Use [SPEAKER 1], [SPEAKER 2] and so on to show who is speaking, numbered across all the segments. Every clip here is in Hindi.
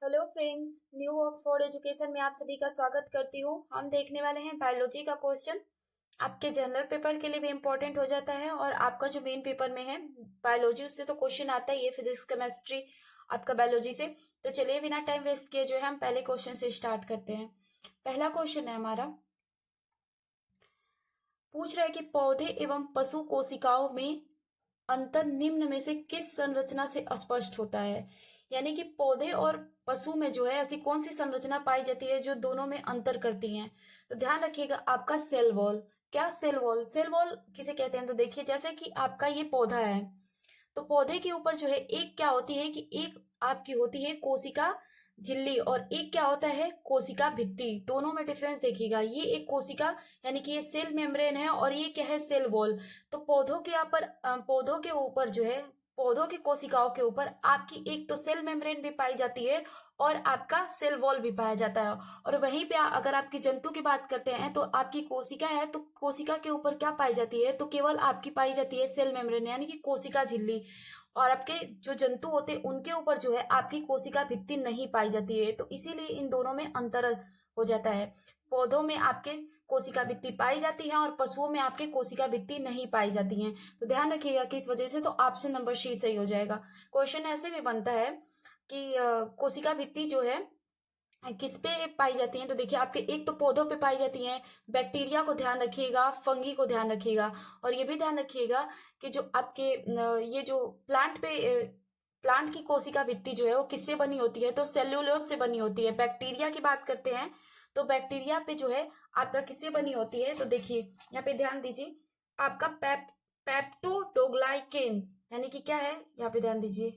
[SPEAKER 1] Hello friends, new Oxford education में आप सभी का स्वागत करती हूँ। हम देखने वाले हैं बायोलॉजी का क्वेश्चन। आपके जनरल पेपर के लिए भी इम्पोर्टेंट हो जाता है और आपका जो मेन पेपर में है बायोलॉजी, उससे तो क्वेश्चन आता ही है, फिजिक्स केमिस्ट्री आपका बायोलॉजी से। तो चलिए बिना टाइम वेस्ट किए जो है हम पहले क्वेश्चन से स्टार्ट करते हैं। पहला क्वेश्चन है हमारा, पूछ रहा है कि पौधे एवं पशु कोशिकाओं में अंतर निम्न में से किस संरचना से स्पष्ट होता है। यानी कि पौधे और पशु में जो है ऐसी कौन सी संरचना पाई जाती है जो दोनों में अंतर करती हैं। तो ध्यान रखिएगा आपका सेल वॉल। क्या सेल वॉल? सेल वॉल किसे कहते हैं? तो देखिए, जैसे कि आपका ये पौधा है तो पौधे के ऊपर जो है एक क्या होती है कि एक आपकी होती है कोशिका झिल्ली और एक क्या होता है कोशिका भित्ति। दोनों में डिफरेंस देखिएगा, ये एक कोशिका यानी कि ये सेल मेम्ब्रेन है और ये क्या है सेल वॉल। तो पौधों के यहाँ पर पौधों के ऊपर जो है पौधों की कोशिकाओं के ऊपर आपकी एक तो सेल मेम्ब्रेन भी पाई जाती है और आपका सेल वॉल भी पाया जाता है। और वहीं पे अगर आपकी जंतु की बात करते हैं तो आपकी कोशिका है तो कोशिका के ऊपर क्या पाई जाती है? तो केवल आपकी पाई जाती है सेल मेम्ब्रेन यानी कि कोशिका झिल्ली। और आपके जो जंतु होते हैं उनके ऊपर जो है आपकी कोशिका भित्ति नहीं पाई जाती है। तो इसीलिए इन दोनों में अंतर हो जाता है। पौधों में आपके कोशिका भित्ति पाई जाती है और पशुओं में आपके कोशिका भित्ति नहीं पाई जाती है। तो ध्यान रखिएगा कि इस वजह से तो ऑप्शन नंबर सी सही हो जाएगा। क्वेश्चन ऐसे भी बनता है कि कोशिका भित्ति जो है किस पे पाई जाती हैं। तो देखिए आपके एक तो पौधों पे पाई जाती हैं, बैक्टीरिया को ध्यान रखिएगा, फंगी को ध्यान रखिएगा। और ये भी ध्यान रखिएगा कि जो आपके ये जो प्लांट की कोशिका भित्ति जो है वो किससे बनी होती है? तो सेल्यूलोज से बनी होती है। बैक्टीरिया की बात करते हैं तो बैक्टीरिया पे जो है आपका किससे बनी होती है? तो देखिए यहाँ पे ध्यान दीजिए, आपका पेप्टोडोग्लाइकेन यानी कि क्या है, यहाँ पे ध्यान दीजिए,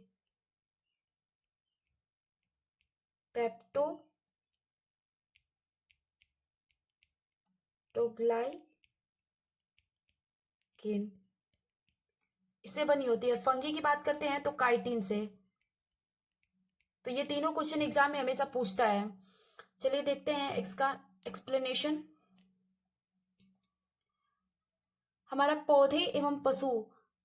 [SPEAKER 1] पेप्टोडोग्लाइकेन इससे बनी होती है। फंगी की बात करते हैं तो काइटिन से। तो ये तीनों क्वेश्चन एग्जाम में हमेशा पूछता है। चलिए देखते हैं इसका एक्सप्लेनेशन। हमारा पौधे एवं पशु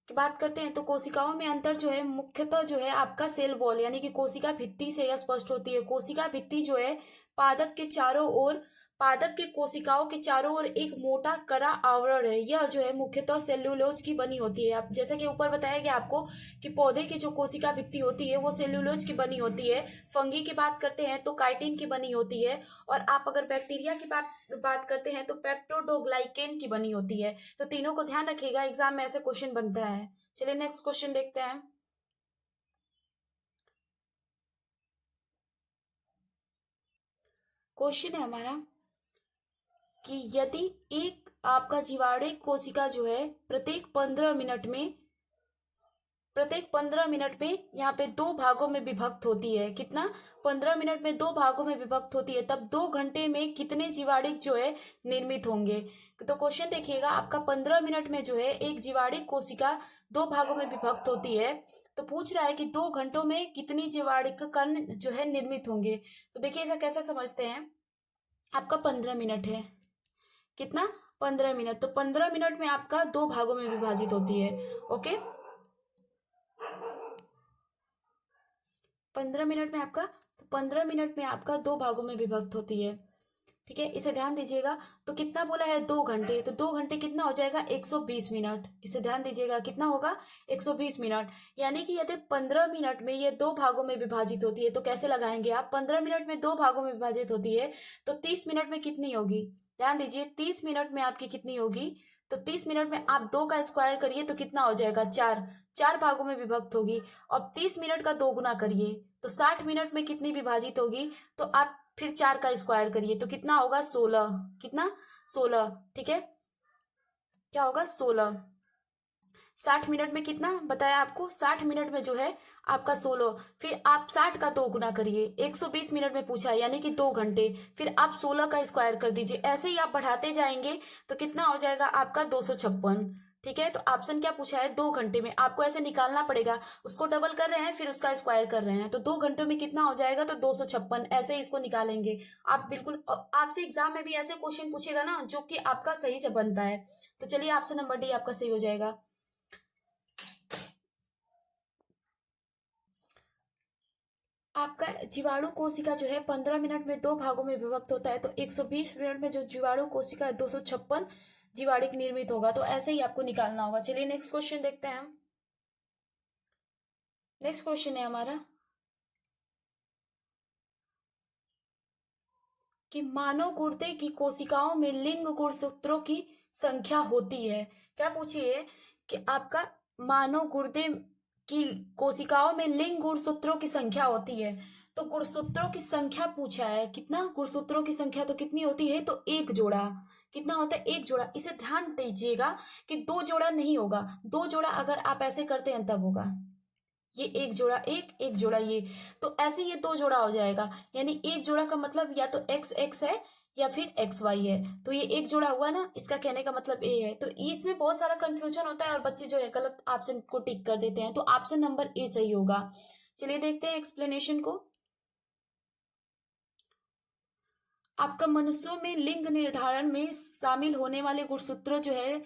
[SPEAKER 1] की बात करते हैं तो कोशिकाओं में अंतर जो है मुख्यतः जो है आपका सेल वॉल यानी कि कोशिका भित्ति से यह स्पष्ट होती है। कोशिका भित्ति जो है पादप के चारों ओर, पादप के कोशिकाओं के चारों ओर एक मोटा कड़ा आवरण है। यह जो है मुख्यतः सेल्यूलोज की बनी होती है। आप जैसे कि ऊपर बताया गया आपको कि पौधे की जो कोशिका भित्ति होती है वो सेल्यूलोज की बनी होती है। फंगी की बात करते हैं तो काइटिन की बनी होती है। और आप अगर बैक्टीरिया की बात करते हैं तो पेप्टोडोग्लाइकेन की बनी होती है। तो तीनों को ध्यान रखिएगा, एग्जाम में ऐसे क्वेश्चन बनता है। चलिए नेक्स्ट क्वेश्चन देखते हैं। क्वेश्चन है हमारा कि यदि एक आपका जीवाणु कोशिका जो है प्रत्येक 15 मिनट में यहाँ पे 2 भागों में विभक्त होती है। कितना? 15 मिनट में 2 भागों में विभक्त होती है, तब 2 घंटे में कितने जीवाणु जो है निर्मित होंगे। तो क्वेश्चन देखिएगा, आपका 15 मिनट में जो है एक जीवाणु कोशिका 2 भागों में विभक्त होती है। तो पूछ रहा है कि 2 घंटों में कितनी जीवाणु कण जो है निर्मित होंगे। तो देखिए इसे कैसे समझते हैं। आपका 15 मिनट है, कितना? 15 मिनट। तो 15 मिनट में आपका 2 भागों में विभाजित होती है। ओके, 15 मिनट में आपका 2 भागों में विभक्त होती है। ठीक है, इसे ध्यान दीजिएगा। तो कितना बोला है? 2 घंटे। तो 2 घंटे कितना हो जाएगा? 120 मिनट। इसे ध्यान दीजिएगा, कितना होगा? 120 मिनट। यानी कि यदि 15 मिनट में ये 2 भागों में विभाजित होती है तो कैसे लगाएंगे आप? 15 मिनट में 2 भागों में विभाजित होती है तो 30 मिनट में कितनी होगी? ध्यान दीजिए, 30 मिनट में आपकी कितनी होगी? तो 30 मिनट में आप 2 का स्क्वायर करिए तो कितना हो जाएगा? 4। 4 भागों में विभक्त होगी। अब 30 मिनट का 2 गुना करिए तो 60 मिनट में कितनी विभाजित होगी? तो आप फिर 4 का स्क्वायर करिए तो कितना होगा? 16। कितना? 16। ठीक है, क्या होगा? 16। 60 मिनट में कितना बताया आपको? 60 मिनट में जो है आपका 16। फिर आप 60 का 2 गुना करिए, 120 मिनट में पूछा है यानी कि 2 घंटे। फिर आप 16 का स्क्वायर कर दीजिए। ऐसे ही आप बढ़ाते जाएंगे तो कितना हो जाएगा आपका? 256। ठीक है, तो ऑप्शन क्या पूछा है? 2 घंटे में। आपको ऐसे निकालना पड़ेगा, उसको डबल कर रहे हैं फिर उसका स्क्वायर कर रहे हैं तो 2 घंटों में कितना हो जाएगा? तो 256। ऐसे ही इसको निकालेंगे आप। बिल्कुल आपसे एग्जाम में भी ऐसे क्वेश्चन पूछेगा ना जो कि आपका सही से बन पाए। तो चलिए ऑप्शन नंबर डी आपका सही हो जाएगा। आपका जीवाणु कोशिका जो है 15 मिनट में 2 भागों में विभक्त होता है, तो 120 मिनट में जो जीवाणु कोशिका है 256 जीवाणु निर्मित होगा। तो ऐसे ही आपको निकालना होगा। चलिए नेक्स्ट क्वेश्चन देखते हैं हम। नेक्स्ट क्वेश्चन है हमारा कि मानव गुर्दे की कोशिकाओं में लिंग गुणसूत्रों की संख्या होती है। क्या पूछिए कि आपका मानव गुर्दे की कोशिकाओं में लिंग गुणसूत्रों की संख्या होती है। तो गुणसूत्रों की संख्या पूछा है, कितना गुणसूत्रों की संख्या तो कितनी होती है, तो एक जोड़ा। कितना होता है, एक जोड़ा। इसे ध्यान दीजिएगा कि 2 जोड़ा नहीं होगा। 2 जोड़ा अगर आप ऐसे करते हैं तब होगा। ये एक जोड़ा, एक जोड़ा ये, तो ऐसे ये 2 जोड़ा हो जाएगा। यानी एक जोड़ा का मतलब या तो एक्स एक्स है या फिर एक्स वाई है। तो ये एक जोड़ा हुआ ना, इसका कहने का मतलब ए है। तो इसमें बहुत सारा कंफ्यूजन होता है और बच्चे जो है गलत ऑप्शन को टिक कर देते हैं। तो ऑप्शन नंबर ए सही होगा। चलिए देखते हैं एक्सप्लेनेशन को। आपका मनुष्यों में लिंग निर्धारण में शामिल होने वाले गुणसूत्र जो है,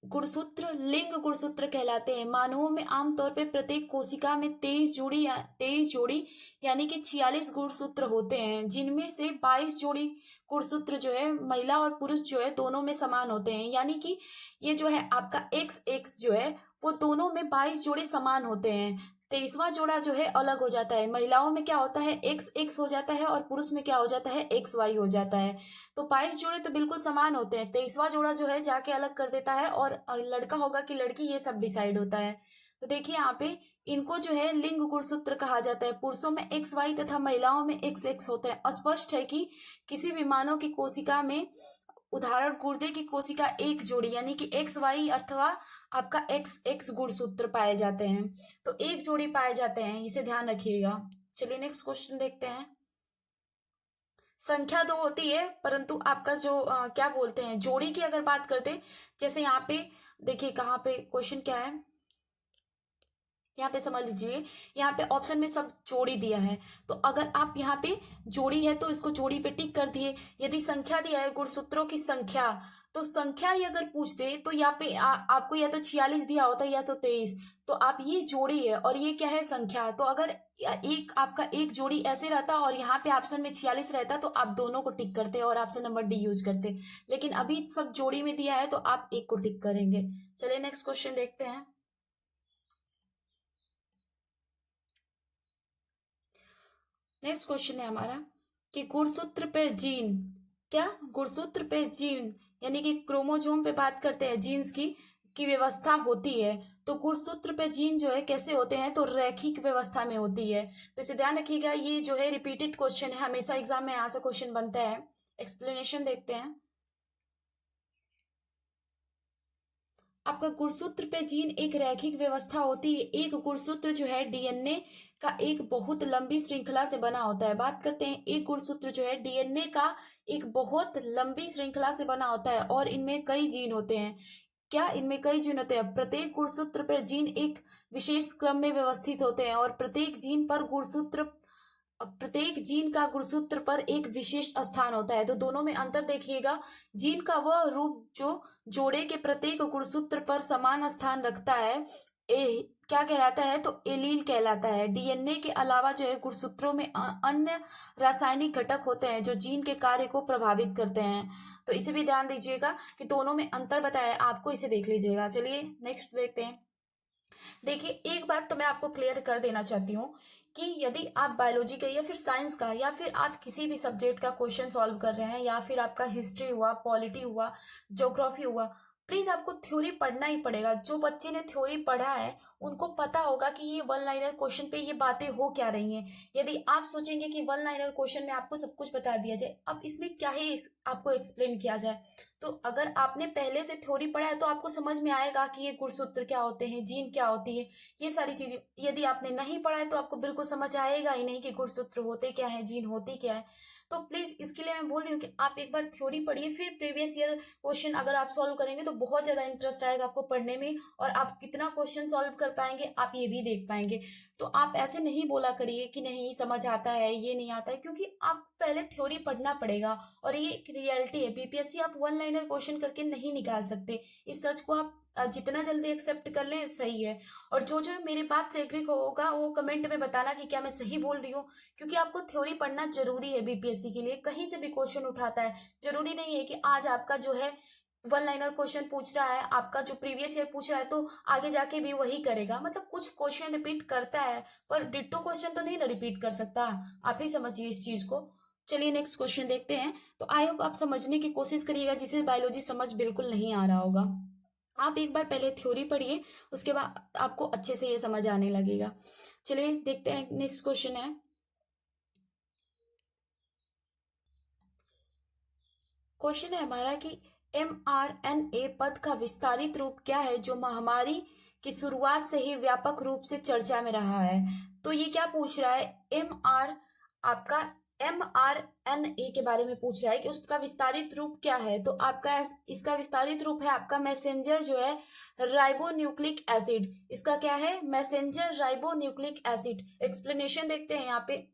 [SPEAKER 1] गुणसूत्र लिंग गुणसूत्र कहलाते हैं। मानवों में आमतौर पर प्रत्येक कोशिका में 23 जोड़ी यानी कि 46 गुणसूत्र होते हैं, जिनमें से 22 जोड़ी गुणसूत्र जो है महिला और पुरुष जो है दोनों में समान होते हैं। यानी कि ये जो है आपका एक्स एक्स जो है वो दोनों में 22 जोड़े समान होते हैं। 23वां जोड़ा जो है अलग हो जाता है। महिलाओं में क्या होता है, एक्स एक्स हो जाता है और पुरुष में क्या हो जाता है, एक्स वाई हो जाता है। तो 22 जोड़े तो बिल्कुल समान होते हैं। 23वां जोड़ा जो है जाके अलग कर देता है, और लड़का होगा कि लड़की ये सब डिसाइड होता है। तो देखिए यहाँ पे इनको जो है लिंग गुणसूत्र कहा जाता है। पुरुषों में एक्स वाई तथा महिलाओं में एक्स एक्स होते हैं। स्पष्ट है कि किसी भी मानव की कोशिका में, उदाहरण गुर्दे की कोशिका, एक जोड़ी यानी कि एक्स वाई अथवा आपका एक्स एक्स गुणसूत्र पाए जाते हैं। तो एक जोड़ी पाए जाते हैं, इसे ध्यान रखिएगा। चलिए नेक्स्ट क्वेश्चन देखते हैं। संख्या 2 होती है, परंतु आपका जो क्या बोलते हैं, जोड़ी की अगर बात करते, जैसे यहाँ पे देखिए कहाँ पे क्वेश्चन क्या है, यहाँ पे समझ लीजिए। यहाँ पे ऑप्शन में सब जोड़ी दिया है, तो अगर आप यहाँ पे जोड़ी है तो इसको जोड़ी पे टिक कर दिए। यदि संख्या दिया है, गुणसूत्रों की संख्या, तो संख्या ही अगर पूछ दे तो यहाँ पे आपको या तो 46 दिया होता है या तो 23। तो आप ये जोड़ी है और ये क्या है, संख्या। तो अगर एक आपका एक जोड़ी ऐसे रहता और यहाँ पे ऑप्शन में 46 रहता तो आप दोनों को टिक करते और ऑप्शन नंबर डी यूज करते। लेकिन अभी सब जोड़ी में दिया है तो आप एक को टिक करेंगे। चलिए नेक्स्ट क्वेश्चन देखते हैं। नेक्स्ट क्वेश्चन है हमारा कि गुणसूत्र पर जीन, क्या गुणसूत्र पे जीन यानी कि क्रोमोजोम पे बात करते हैं, जीन्स की व्यवस्था होती है। तो गुणसूत्र पे जीन जो है कैसे होते हैं, तो रैखिक व्यवस्था में होती है। तो इसे ध्यान रखिएगा, ये जो है रिपीटेड क्वेश्चन है, हमेशा एग्जाम में यहाँ से क्वेश्चन बनता है। एक्सप्लेनेशन देखते हैं। आपका गुणसूत्र पे जीन एक रैखिक व्यवस्था होती है। एक गुणसूत्र जो है डीएनए का एक बहुत लंबी श्रृंखला से बना होता है। बात करते हैं, एक गुणसूत्र जो है डीएनए का एक बहुत लंबी श्रृंखला से बना होता है और इनमें कई जीन होते हैं। क्या इनमें कई जीन होते हैं? प्रत्येक गुणसूत्र पर जीन एक विशेष क्रम में व्यवस्थित होते हैं और प्रत्येक जीन का गुणसूत्र पर एक विशेष स्थान होता है। तो दोनों में अंतर देखिएगा, जीन का वह रूप जो जोड़े के प्रत्येक गुणसूत्र पर समान स्थान रखता है क्या कहलाता है, तो एलील कहलाता है। डीएनए के अलावा जो है गुणसूत्रों में अन्य रासायनिक घटक होते हैं जो जीन के कार्य को प्रभावित करते हैं। तो इसे भी ध्यान दीजिएगा कि दोनों में अंतर बताया आपको, इसे देख लीजिएगा। चलिए नेक्स्ट देखते हैं। देखिए एक बात तो मैं आपको क्लियर कर देना चाहती हूँ कि यदि आप बायोलॉजी का या फिर साइंस का या फिर आप किसी भी सब्जेक्ट का क्वेश्चन सॉल्व कर रहे हैं, या फिर आपका हिस्ट्री हुआ, पॉलिटी हुआ, ज्योग्राफी हुआ, प्लीज आपको थ्योरी पढ़ना ही पड़ेगा। जो बच्चे ने थ्योरी पढ़ा है उनको पता होगा कि ये वन लाइनर क्वेश्चन पे ये बातें हो क्या रही हैं। यदि आप सोचेंगे कि वन लाइनर क्वेश्चन में आपको सब कुछ बता दिया जाए, अब इसमें क्या ही आपको एक्सप्लेन किया जाए, तो अगर आपने पहले से थ्योरी पढ़ा है तो आपको समझ में आएगा कि ये गुणसूत्र क्या होते हैं, जीन क्या होती है, ये सारी चीजें। यदि आपने नहीं पढ़ा है तो आपको बिल्कुल समझ आएगा ही नहीं कि गुणसूत्र होते क्या है, जीन होते क्या है। तो प्लीज इसके लिए मैं बोल रही हूँ कि आप एक बार थ्योरी पढ़िए, फिर प्रीवियस ईयर क्वेश्चन अगर आप सॉल्व करेंगे तो बहुत ज्यादा इंटरेस्ट आएगा आपको पढ़ने में, और आप कितना क्वेश्चन सॉल्व कर पाएंगे आप ये भी देख पाएंगे। तो आप ऐसे नहीं बोला करिए कि नहीं समझ आता है, ये नहीं आता है, क्योंकि आप पहले थ्योरी पढ़ना पड़ेगा, और ये एक रियलिटी है। बीपीएससी आप वन लाइनर क्वेश्चन करके नहीं निकाल सकते। इस सच को आप जितना जल्दी एक्सेप्ट कर लें सही है। और जो जो मेरी बात से एग्री होगा वो कमेंट में बताना कि क्या मैं सही बोल रही हूँ, क्योंकि आपको थ्योरी पढ़ना जरूरी है बीपीएससी के लिए। कहीं से भी क्वेश्चन उठाता है, जरूरी नहीं है कि आज आपका जो है वन लाइनर क्वेश्चन पूछ रहा है, आपका जो प्रीवियस ईयर पूछ रहा है तो आगे जाके भी वही करेगा। मतलब कुछ क्वेश्चन रिपीट करता है, पर डिट्टो क्वेश्चन तो नहीं ना रिपीट कर सकता। आप ही समझिए इस चीज को। चलिए नेक्स्ट क्वेश्चन देखते हैं। तो आई होप आप समझने की कोशिश करिएगा, जिसे बायोलॉजी समझ बिल्कुल नहीं आ रहा होगा। आप एक बार पहले थ्योरी पढ़िए, उसके बाद आपको अच्छे से ये समझ आने लगेगा। चलिए देखते हैं, नेक्स्ट क्वेश्चन है। क्वेश्चन है हमारा कि mRNA पद का विस्तारित रूप क्या है जो महामारी की शुरुआत से ही व्यापक रूप से चर्चा में रहा है। तो ये क्या पूछ रहा है, आपका mRNA के बारे में पूछ रहा है कि उसका विस्तारित रूप क्या है। तो आपका इसका विस्तारित रूप है आपका मैसेंजर जो है राइबोन्यूक्लिक एसिड। इसका क्या है, मैसेंजर राइबोन्यूक्लिक एसिड। एक्सप्लेनेशन देखते हैं यहाँ पे।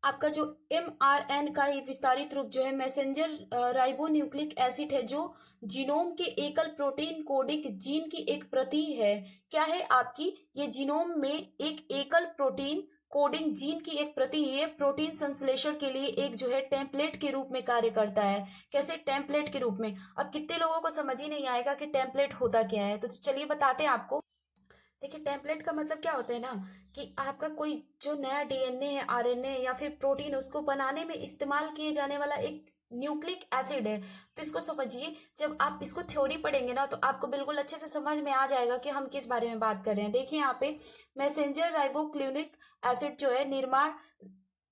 [SPEAKER 1] आपका जो mRN का ही विस्तारित रूप जो है मैसेंजर राइबोन्यूक्लिक एसिड है, जो जीनोम के एकल प्रोटीन कोडिंग जीन की एक प्रति है। क्या है आपकी, ये जीनोम में एक एकल प्रोटीन कोडिंग जीन की एक प्रति है। प्रोटीन संश्लेषण के लिए एक जो है टेम्पलेट के रूप में कार्य करता है। कैसे, टेम्पलेट के रूप में। अब कितने लोगों को समझ ही नहीं आएगा कि टेम्पलेट होता क्या है, तो चलिए बताते हैं आपको। देखिए टेम्पलेट का मतलब क्या होता है ना, कि आपका कोई जो नया डीएनए है, आरएनए है या फिर प्रोटीन, उसको बनाने में इस्तेमाल किए जाने वाला एक न्यूक्लिक एसिड है। तो इसको समझिए, जब आप इसको थ्योरी पढ़ेंगे ना तो आपको बिल्कुल अच्छे से समझ में आ जाएगा कि हम किस बारे में बात कर रहे हैं। देखिए यहाँ पे मैसेंजर राइबोक्लिनिक एसिड जो है निर्माण,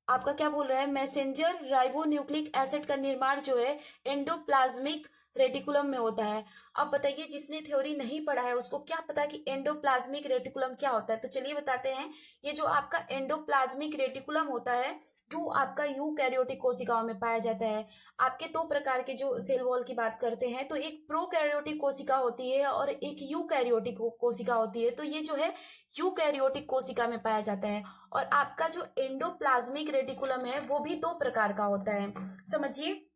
[SPEAKER 1] आपका क्या बोल रहा है, मैसेंजर राइबोन्यूक्लिक एसिड का निर्माण जो है एंडोप्लाज्मिक रेटिकुलम में होता है। अब बताइए, जिसने थ्योरी नहीं पढ़ा है उसको क्या पता कि एंडोप्लाज्मिक रेटिकुलम क्या होता है। तो चलिए बताते हैं। ये जो आपका एंडोप्लाज्मिक रेटिकुलम होता है, जो आपका यूकैरियोटिक कोशिकाओं में पाया जाता है। आपके दो प्रकार के जो सेल वॉल की बात करते हैं, तो एक प्रोकैरियोटिक कोशिका होती है और एक यूकैरियोटिक कोशिका होती है। तो ये जो है यूकैरियोटिक कोशिका में पाया जाता है। और आपका जो एंडोप्लाज्मिक रेटिकुलम है वो भी दो प्रकार का होता है। समझिए,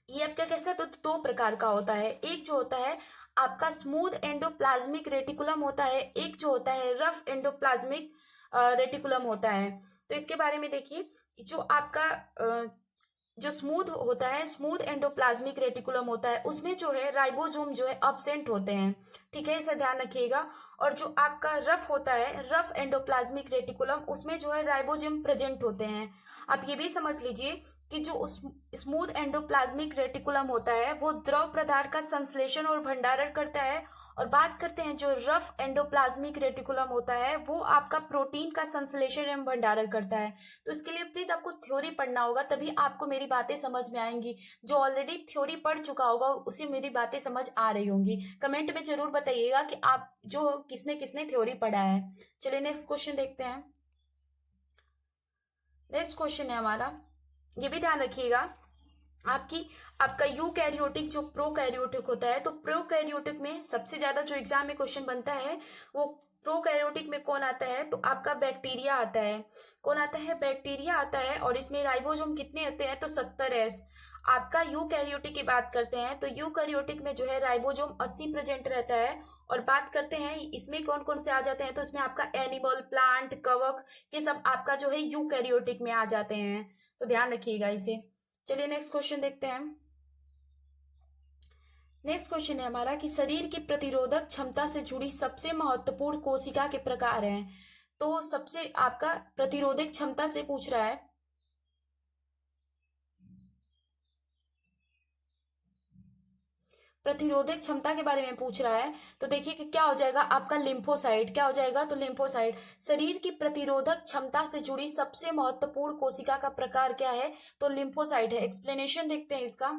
[SPEAKER 1] ये आपका कैसा, तो दो प्रकार का होता है। एक जो होता है आपका स्मूथ एंडोप्लाज्मिक रेटिकुलम होता है, एक जो होता है रफ एंडोप्लाज्मिक रेटिकुलम होता है। तो इसके बारे में देखिए, जो आपका जो स्मूथ होता है, स्मूथ एंडोप्लाज्मिक रेटिकुलम होता है, उसमें जो है राइबोसोम जो है अब्सेंट होते हैं। ठीक है, इसे ध्यान रखिएगा। और जो आपका रफ होता है, रफ एंडोप्लाज्मिक रेटिकुलम, उसमें जो है राइबोसोम प्रेजेंट होते हैं। आप ये भी समझ लीजिए कि जो स्मूथ एंडोप्लाज्मिक रेटिकुलम होता है वो द्रव पदार्थ का संश्लेषण और भंडारण करता है। और बात करते हैं जो रफ एंडोप्लाज्मिक रेटिकुलम होता है, वो आपका प्रोटीन का संश्लेषण एवं भंडारण करता है। तो इसके लिए प्लीज आपको थ्योरी पढ़ना होगा, तभी आपको मेरी बातें समझ में आएंगी। जो ऑलरेडी थ्योरी पढ़ चुका होगा उसे मेरी बातें समझ आ रही होंगी। कमेंट में जरूर बताइएगा कि आप जो किसने किसने थ्योरी पढ़ा है। चलिए नेक्स्ट क्वेश्चन देखते हैं। नेक्स्ट क्वेश्चन है हमारा, ये भी ध्यान रखिएगा, आपका यूकैरियोटिक जो प्रोकैरियोटिक होता है, तो प्रोकैरियोटिक में सबसे ज्यादा जो एग्जाम में क्वेश्चन बनता है वो प्रोकैरियोटिक में कौन आता है, तो आपका बैक्टीरिया आता है। कौन आता है, बैक्टीरिया आता है। और इसमें राइबोसोम कितने होते हैं, तो 70S। आपका यूकैरियोटिक की बात करते हैं तो यूकैरियोटिक में जो है राइबोसोम 80 प्रेजेंट रहता है। और बात करते हैं इसमें कौन कौन से आ जाते हैं, तो इसमें आपका एनिमल, प्लांट, कवक, ये सब आपका जो है यूकैरियोटिक में आ जाते हैं। तो ध्यान रखिएगा इसे। चलिए नेक्स्ट क्वेश्चन देखते हैं। नेक्स्ट क्वेश्चन है हमारा कि शरीर की प्रतिरोधक क्षमता से जुड़ी सबसे महत्वपूर्ण कोशिका के प्रकार हैं। तो सबसे आपका प्रतिरोधक क्षमता से पूछ रहा है, प्रतिरोधक क्षमता के बारे में पूछ रहा है। तो देखिए कि क्या हो जाएगा आपका लिम्फोसाइट। क्या हो जाएगा, तो लिम्फोसाइट। शरीर की प्रतिरोधक क्षमता से जुड़ी सबसे महत्वपूर्ण कोशिका का प्रकार क्या है, तो लिम्फोसाइट है। एक्सप्लेनेशन देखते हैं इसका।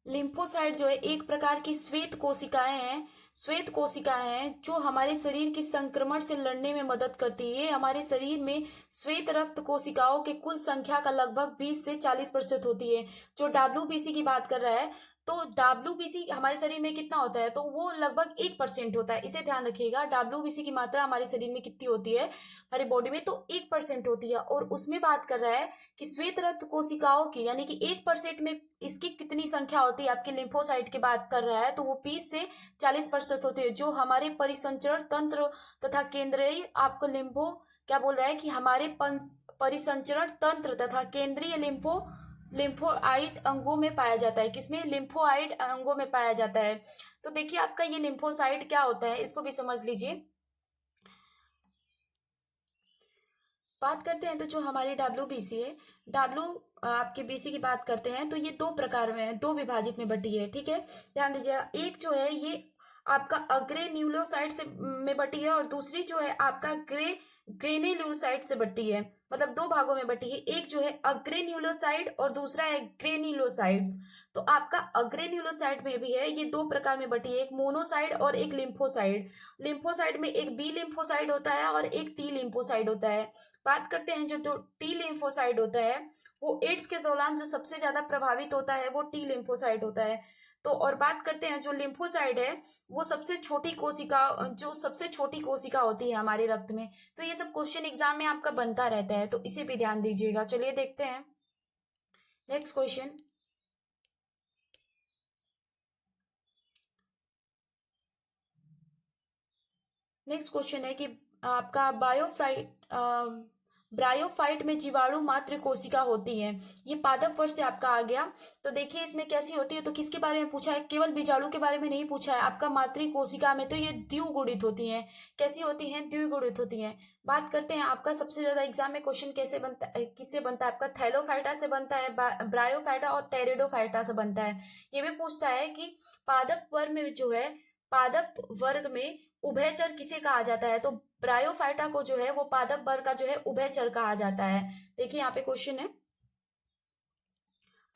[SPEAKER 1] लिम्फोसाइट जो है एक प्रकार की श्वेत कोशिकाएं हैं। श्वेत कोशिकाएं हैं जो हमारे शरीर की संक्रमण से लड़ने में मदद करती है। हमारे शरीर में श्वेत रक्त कोशिकाओं के कुल संख्या का लगभग 20 से 40% होती है। जो डब्ल्यूबीसी की बात कर रहा है, तो डब्ल्यूबीसी हमारे शरीर में कितना होता है, तो वो लगभग 1% होता है। इसे ध्यान रखिएगा, डब्ल्यूबीसी की मात्रा हमारे शरीर में कितनी होती है, हमारी बॉडी में, तो 1% होती है। और उसमें बात कर रहा है कि श्वेत रक्त कोशिकाओं की, यानी कि 1% में इसकी कितनी संख्या होती है, आपकी लिम्फोसाइट की बात कर रहा है, तो वो 20 से 40% होती है। जो हमारे परिसंचरण तंत्र तथा केंद्रीय, आपको लिम्फो क्या बोल रहा है कि हमारे परिसंचरण तंत्र तथा केंद्रीय लिम्फोआइट अंगों में पाया जाता है। किसमें? लिम्फोआइट अंगों में पाया जाता है। तो देखिए आपका ये लिम्फोसाइट क्या होता है, इसको भी समझ लीजिए। बात करते हैं तो जो हमारी डब्ल्यूबीसी है, डब्ल्यू आपके बीसी की बात करते हैं, तो ये दो प्रकार में है, दो विभाजित में बटी है। ठीक है, ध्यान दीजिए। एक जो है ये आपका अग्रेन्यूलोसाइट से में बटी है, और दूसरी जो है आपका ग्रेन्यूलोसाइट से बटी है। मतलब दो भागों में बटी है, एक जो है अग्रेन्यूलोसाइड और दूसरा है ग्रेन्यूलोसाइड। तो आपका अग्रेन्यूलोसाइड में भी है, ये दो प्रकार में बटी है, एक मोनोसाइड और एक लिम्फोसाइड। लिम्फोसाइड में एक बी लिम्फोसाइड होता है और एक टी लिम्फोसाइड होता है। बात करते हैं जो टी लिम्फोसाइड होता है, वो एड्स के दौरान जो सबसे ज्यादा प्रभावित होता है वो टी लिम्फोसाइट होता है। तो और बात करते हैं जो लिम्फोसाइट है, वो सबसे छोटी कोशिका होती है हमारे रक्त में। तो ये सब क्वेश्चन एग्जाम में आपका बनता रहता है, तो इसे भी ध्यान दीजिएगा। चलिए देखते हैं नेक्स्ट क्वेश्चन। नेक्स्ट क्वेश्चन है कि आपका ब्रायोफाइट में जीवाणु मात्र कोशिका होती है। ये पादप वर्ष से आपका आ गया। तो देखिए इसमें कैसी होती है, तो किसके बारे में पूछा है, केवल बीजाणु के बारे में नहीं पूछा है। आपका मातृ कोशिका में तो ये द्विगुणित होती हैं। कैसी होती हैं? द्विगुणित होती हैं। बात करते हैं आपका सबसे ज्यादा एग्जाम में क्वेश्चन कैसे बनता है, किससे बनता है, आपका थैलोफाइटा से बनता है, ब्रायोफाइटा और टेरिडोफाइटा से बनता है। ये भी पूछता है कि पादप वर्ग में जो है, पादप वर्ग में उभयचर किसे कहा जाता है, तो ब्रायोफाइटा को जो है वो पादप वर्ग का जो है उभयचर कहा जाता है। देखिए यहाँ पे क्वेश्चन है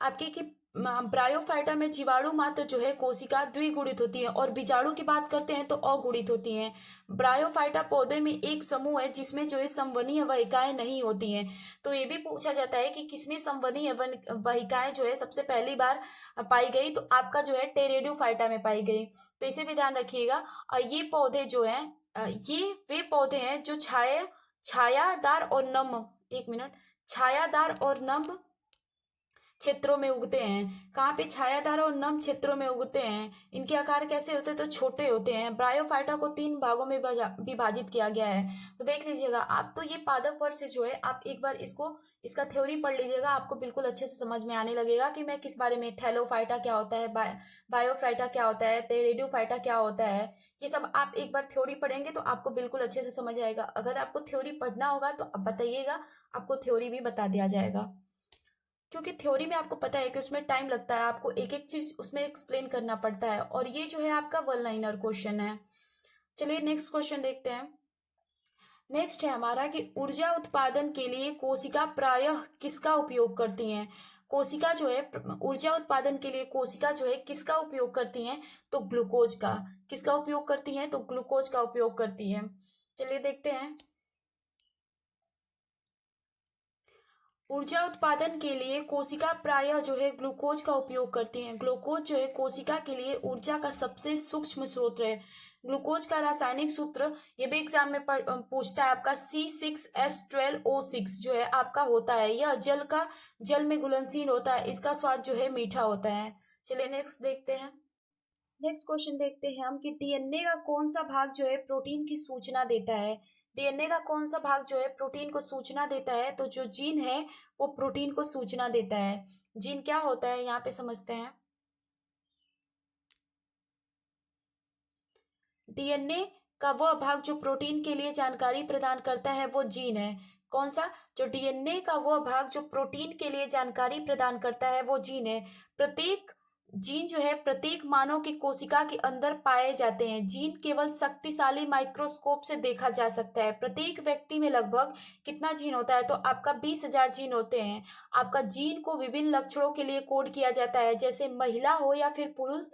[SPEAKER 1] आपके कि ब्रायोफाइटा में जीवाणु मात्र जो है कोशिका द्विगुणित होती है, और बीजाणु की बात करते हैं तो अगुणित होती हैं। ब्रायोफाइटा पौधे में एक समूह है जिसमें जो है संवहनीय वाहिकाएं नहीं होती हैं। तो ये भी पूछा जाता है कि किसमें संवहनीय वाहिकाएं जो है सबसे पहली बार पाई गई, तो आपका जो है टेरेडोफाइटा में पाई गई। तो इसे भी ध्यान रखिएगा। ये पौधे जो है, ये वे पौधे हैं जो छायादार और नम, एक मिनट, छायादार और नम क्षेत्रों में उगते हैं। कहाँ पे? छायादार और नम क्षेत्रों में उगते हैं। इनके आकार कैसे होते हैं, तो छोटे होते हैं। ब्रायोफाइटा को 3 भागों में विभाजित किया गया है। तो देख लीजिएगा आप, तो ये पादप वर्ष जो है, आप एक बार इसका थ्योरी पढ़ लीजिएगा, आपको बिल्कुल अच्छे से समझ में आने लगेगा कि मैं किस बारे में, थैलोफाइटा क्या होता है, बायोफाइटा क्या होता है, टेरिडोफाइटा क्या होता है, ये सब आप एक बार थ्योरी पढ़ेंगे तो आपको बिल्कुल अच्छे से समझ आएगा। अगर आपको थ्योरी पढ़ना होगा तो आप बताइएगा, आपको थ्योरी भी बता दिया जाएगा। क्योंकि थ्योरी में आपको पता है कि उसमें टाइम लगता है, आपको एक एक चीज उसमें एक्सप्लेन करना पड़ता है, और ये जो है आपका वन लाइनर क्वेश्चन है। चलिए नेक्स्ट क्वेश्चन देखते हैं। नेक्स्ट है हमारा कि ऊर्जा उत्पादन के लिए कोशिका प्रायः किसका उपयोग करती हैं। कोशिका जो है ऊर्जा उत्पादन के लिए कोशिका जो है किसका उपयोग करती हैं, तो ग्लूकोज का। किसका उपयोग करती हैं, तो ग्लूकोज का उपयोग करती है। चलिए देखते हैं। ऊर्जा उत्पादन के लिए कोशिका प्रायः जो है ग्लूकोज का उपयोग करती हैं। ग्लूकोज जो है कोशिका के लिए ऊर्जा का सबसे सूक्ष्म स्रोत है। ग्लूकोज का रासायनिक सूत्र ये भी एग्जाम में पूछता है आपका, C6H12O6 जो है आपका होता है। यह जल में घुलनशील होता है। इसका स्वाद जो है मीठा होता है। चलिए नेक्स्ट देखते हैं। नेक्स्ट क्वेश्चन देखते हैं हम कि डीएनए का कौन सा भाग जो है प्रोटीन की सूचना देता है। डीएनए का कौन सा भाग जो है प्रोटीन को सूचना देता है, तो जो जीन है वो प्रोटीन को सूचना देता है। जीन क्या होता है यहाँ पे समझते हैं। डीएनए का वह भाग जो प्रोटीन के लिए जानकारी प्रदान करता है वो जीन है। कौन सा? जो डीएनए का वह भाग जो प्रोटीन के लिए जानकारी प्रदान करता है वो जीन है। प्रत्येक जीन जो है प्रत्येक मानव की कोशिका के अंदर पाए जाते हैं। जीन केवल शक्तिशाली माइक्रोस्कोप से देखा जा सकता है। प्रत्येक व्यक्ति में लगभग कितना जीन होता है, तो आपका 20,000 जीन होते हैं। आपका जीन को विभिन्न लक्षणों के लिए कोड किया जाता है, जैसे महिला हो या फिर पुरुष,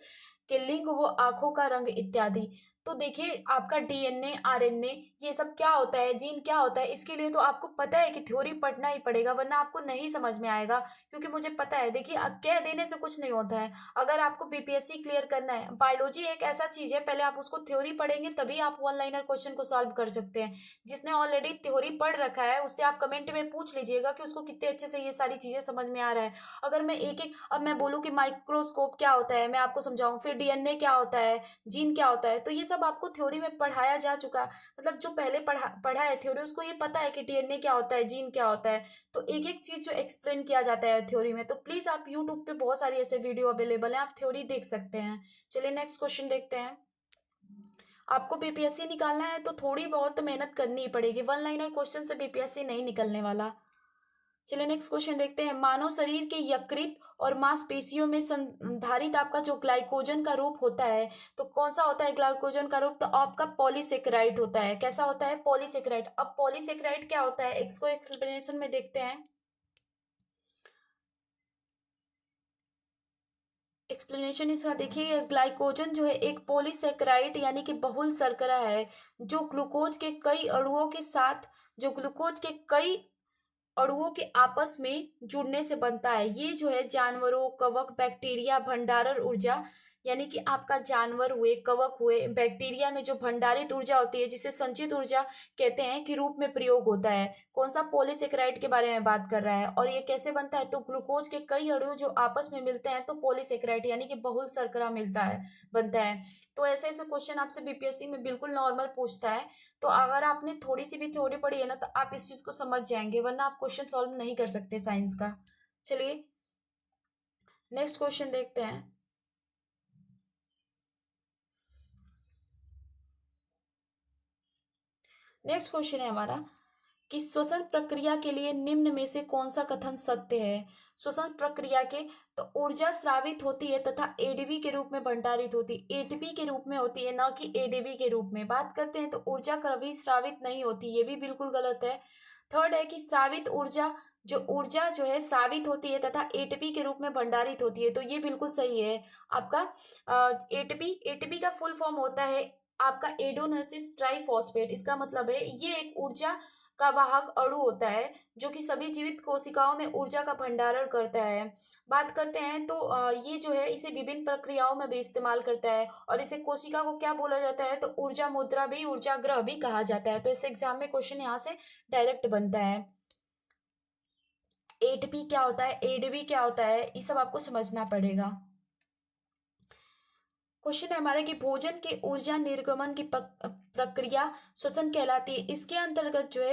[SPEAKER 1] के लिंग व आंखों का रंग इत्यादि। तो देखिए आपका डीएनए, आरएनए ये सब क्या होता है, जीन क्या होता है, इसके लिए तो आपको पता है कि थ्योरी पढ़ना ही पड़ेगा, वरना आपको नहीं समझ में आएगा। क्योंकि मुझे पता है, देखिए कह देने से कुछ नहीं होता है। अगर आपको बीपीएससी क्लियर करना है, बायोलॉजी एक ऐसा चीज है, पहले आप उसको थ्योरी पढ़ेंगे तभी आप वन लाइनर क्वेश्चन को सॉल्व कर सकते हैं। जिसने ऑलरेडी थ्योरी पढ़ रखा है उससे आप कमेंट में पूछ लीजिएगा कि उसको कितने अच्छे से ये सारी चीजें समझ में आ रहा है। अगर मैं एक एक अब मैं बोलूँ कि माइक्रोस्कोप क्या होता है, मैं आपको समझाऊं, फिर डीएनए क्या होता है, जीन क्या होता है, तो ये सब आपको थ्योरी में पढ़ाया जा चुका है। मतलब जो पहले पढ़ा है थ्योरी, उसको ये पता है कि डीएनए क्या होता है, जीन क्या होता है। तो एक एक चीज जो एक्सप्लेन किया जाता है थ्योरी में, तो प्लीज आप यूट्यूब पे बहुत सारी ऐसे वीडियो अवेलेबल है, आप थ्योरी देख सकते हैं। चलिए नेक्स्ट क्वेश्चन देखते हैं। आपको बीपीएससी निकालना है तो थोड़ी बहुत मेहनत करनी ही पड़ेगी, वन लाइनर क्वेश्चन से बीपीएससी नहीं निकलने वाला। चलिए नेक्स्ट क्वेश्चन देखते हैं। मानव शरीर के यकृत और मांसपेशियों में संधारित आपका जो ग्लाइकोजन का रूप होता है, तो कौन सा होता है ग्लाइकोजन का रूप? तो आपका पॉलीसेकेराइड होता है। कैसा होता है? पॉलीसेकेराइड। अब पॉलीसेकेराइड क्या होता है, इसको एक्सप्लेनेशन में देखते हैं। एक्सप्लेनेशन इसका देखिए, ग्लाइकोजन जो है एक पॉलीसेकेराइड यानी कि बहुल शर्करा है, जो ग्लूकोज के कई अणुओं के साथ जो ग्लूकोज के कई अणुओं के आपस में जुड़ने से बनता है। ये जो है जानवरों, कवक, बैक्टीरिया, भंडारण ऊर्जा, यानी कि आपका जानवर हुए, कवक हुए, बैक्टीरिया में जो भंडारित ऊर्जा होती है, जिसे संचित ऊर्जा कहते हैं, कि रूप में प्रयोग होता है। कौन सा? पॉलीसेकेराइड के बारे में बात कर रहा है। और ये कैसे बनता है? तो ग्लूकोज के कई अणु जो आपस में मिलते हैं तो पॉलीसेकेराइड यानी कि बहुल शर्करा मिलता है, बनता है। तो ऐसे ऐसे क्वेश्चन आपसे बीपीएससी में बिल्कुल नॉर्मल पूछता है। तो अगर आपने थोड़ी सी भी थ्योरी पढ़ी है ना, तो आप इस चीज को समझ जाएंगे, वरना आप क्वेश्चन सॉल्व नहीं कर सकते साइंस का। चलिए नेक्स्ट क्वेश्चन देखते हैं। नेक्स्ट क्वेश्चन है हमारा कि श्वसन प्रक्रिया के लिए निम्न में से कौन सा कथन सत्य है? श्वसन प्रक्रिया के तो ऊर्जा स्रावित होती है तथा एडीपी के रूप में भंडारित होती है। एटीपी के रूप में होती है, ना कि एडीपी के रूप में। बात करते हैं तो ऊर्जा कभी स्रावित नहीं होती, ये भी बिल्कुल गलत है। थर्ड है कि स्रावित ऊर्जा जो है स्रावित होती है तथा एटीपी के रूप में भंडारित होती है, तो ये बिल्कुल सही है आपका। एटीपी एटीपी का फुल फॉर्म होता है आपका एडोनोसिस ट्राइफॉस्फेट। इसका मतलब है ये एक ऊर्जा का वाहक अणु होता है जो कि सभी जीवित कोशिकाओं में ऊर्जा का भंडारण करता है। बात करते हैं तो ये जो है इसे विभिन्न प्रक्रियाओं में भी इस्तेमाल करता है, और इसे कोशिका को क्या बोला जाता है? तो ऊर्जा मुद्रा भी, ऊर्जा ग्रह भी कहा जाता है। तो इस एग्जाम में क्वेश्चन यहाँ से डायरेक्ट बनता है। एटीपी क्या होता है, एडीपी क्या होता है, ये सब आपको समझना पड़ेगा। क्वेश्चन है हमारा कि भोजन के ऊर्जा निर्गमन की प्रक्रिया श्वसन कहलाती है। इसके अंतर्गत जो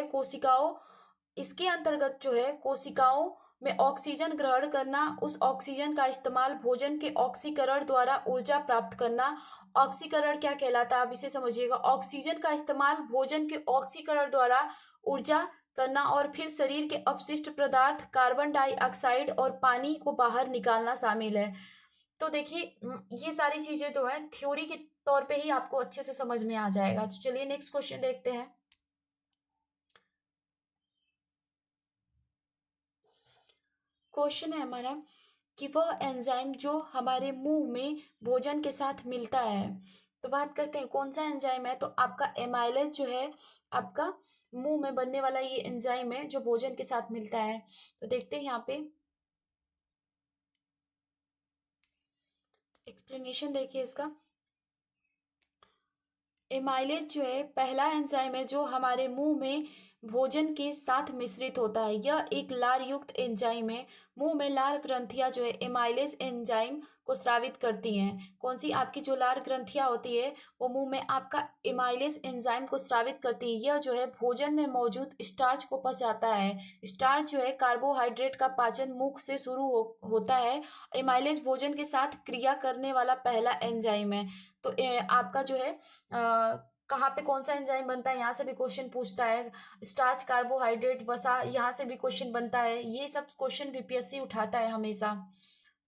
[SPEAKER 1] है कोशिकाओं में ऑक्सीजन ग्रहण करना, उस ऑक्सीजन का इस्तेमाल भोजन के ऑक्सीकरण द्वारा ऊर्जा प्राप्त करना। ऑक्सीकरण क्या कहलाता है, आप इसे समझिएगा। ऑक्सीजन का इस्तेमाल भोजन के ऑक्सीकरण द्वारा ऊर्जा करना, और फिर शरीर के अपशिष्ट पदार्थ कार्बन डाइऑक्साइड और पानी को बाहर निकालना शामिल है। तो देखिए ये सारी चीजें तो है थ्योरी के तौर पे ही आपको अच्छे से समझ में आ जाएगा। तो चलिए नेक्स्ट क्वेश्चन देखते हैं। क्वेश्चन है हमारा कि वह एंजाइम जो हमारे मुंह में भोजन के साथ मिलता है, तो बात करते हैं कौन सा एंजाइम है। तो आपका एमाइलेज जो है आपका मुंह में बनने वाला ये एंजाइम है जो भोजन के साथ मिलता है। तो देखते हैं यहाँ पे एक्सप्लेनेशन, देखिए इसका। एमाइलेज जो है पहला एंजाइम है जो हमारे मुंह में भोजन के साथ मिश्रित होता है। यह एक लार युक्त एंजाइम है। मुंह में लार ग्रंथियां जो है एमाइलेज एंजाइम को स्रावित करती हैं। कौन सी? आपकी जो लार ग्रंथियां होती है वो मुंह में आपका एमाइलेज एंजाइम को स्रावित करती है। यह जो है भोजन में मौजूद स्टार्च को पचाता है। स्टार्च जो है कार्बोहाइड्रेट का पाचन मुख से शुरू होता है। एमाइलेज भोजन के साथ क्रिया करने वाला पहला एंजाइम है। तो आपका जो है कहाँ पे कौन सा एंजाइम बनता है, यहाँ से भी क्वेश्चन पूछता है। स्टार्च, कार्बोहाइड्रेट, वसा, यहाँ से भी क्वेश्चन बनता है। ये सब क्वेश्चन बीपीएससी उठाता है हमेशा।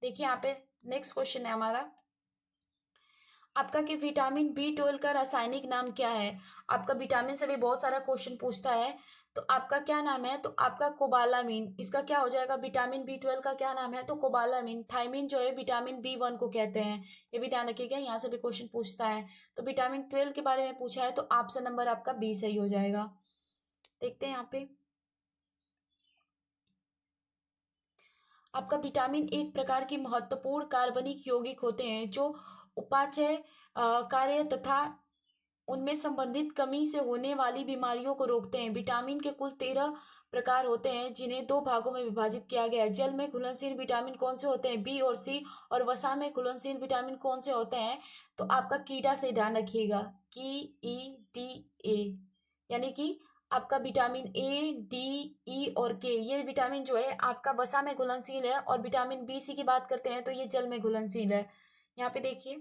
[SPEAKER 1] देखिए यहाँ पे नेक्स्ट क्वेश्चन है हमारा। आपका कि विटामिन B12 का रासायनिक नाम क्या है? आपका विटामिन से भी बहुत सारा क्वेश्चन पूछता है, तो आपका क्या नाम है? तो आपका कोबालामीन। इसका क्या हो जाएगा? विटामिन B12 का क्या नाम है? तो कोबालामीन। थायमीन जो है विटामिन B1 को कहते हैं, ये भी ध्यान रखिएगा, यहाँ से भी क्वेश्चन पूछता है। तो विटामिन 12 के बारे में पूछा है, तो ऑप्शन नंबर आपका बी सही हो जाएगा। देखते हैं यहाँ पे, आपका विटामिन एक प्रकार की महत्वपूर्ण कार्बनिक यौगिक होते हैं जो उपापचय कार्य तथा उनमें संबंधित कमी से होने वाली बीमारियों को रोकते हैं। विटामिन के कुल 13 प्रकार होते हैं जिन्हें दो भागों में विभाजित किया गया है। जल में घुलनशील विटामिन कौन से होते हैं? बी और सी। और वसा में घुलनशील विटामिन कौन से होते हैं? तो आपका कीड़ा से ध्यान रखिएगा, KEDA, यानी कि आपका विटामिन A, D, E और K, ये विटामिन जो है आपका वसा में घुलनशील है। और विटामिन B, C की बात करते हैं तो ये जल में घुलनशील है। यहाँ पे देखिए,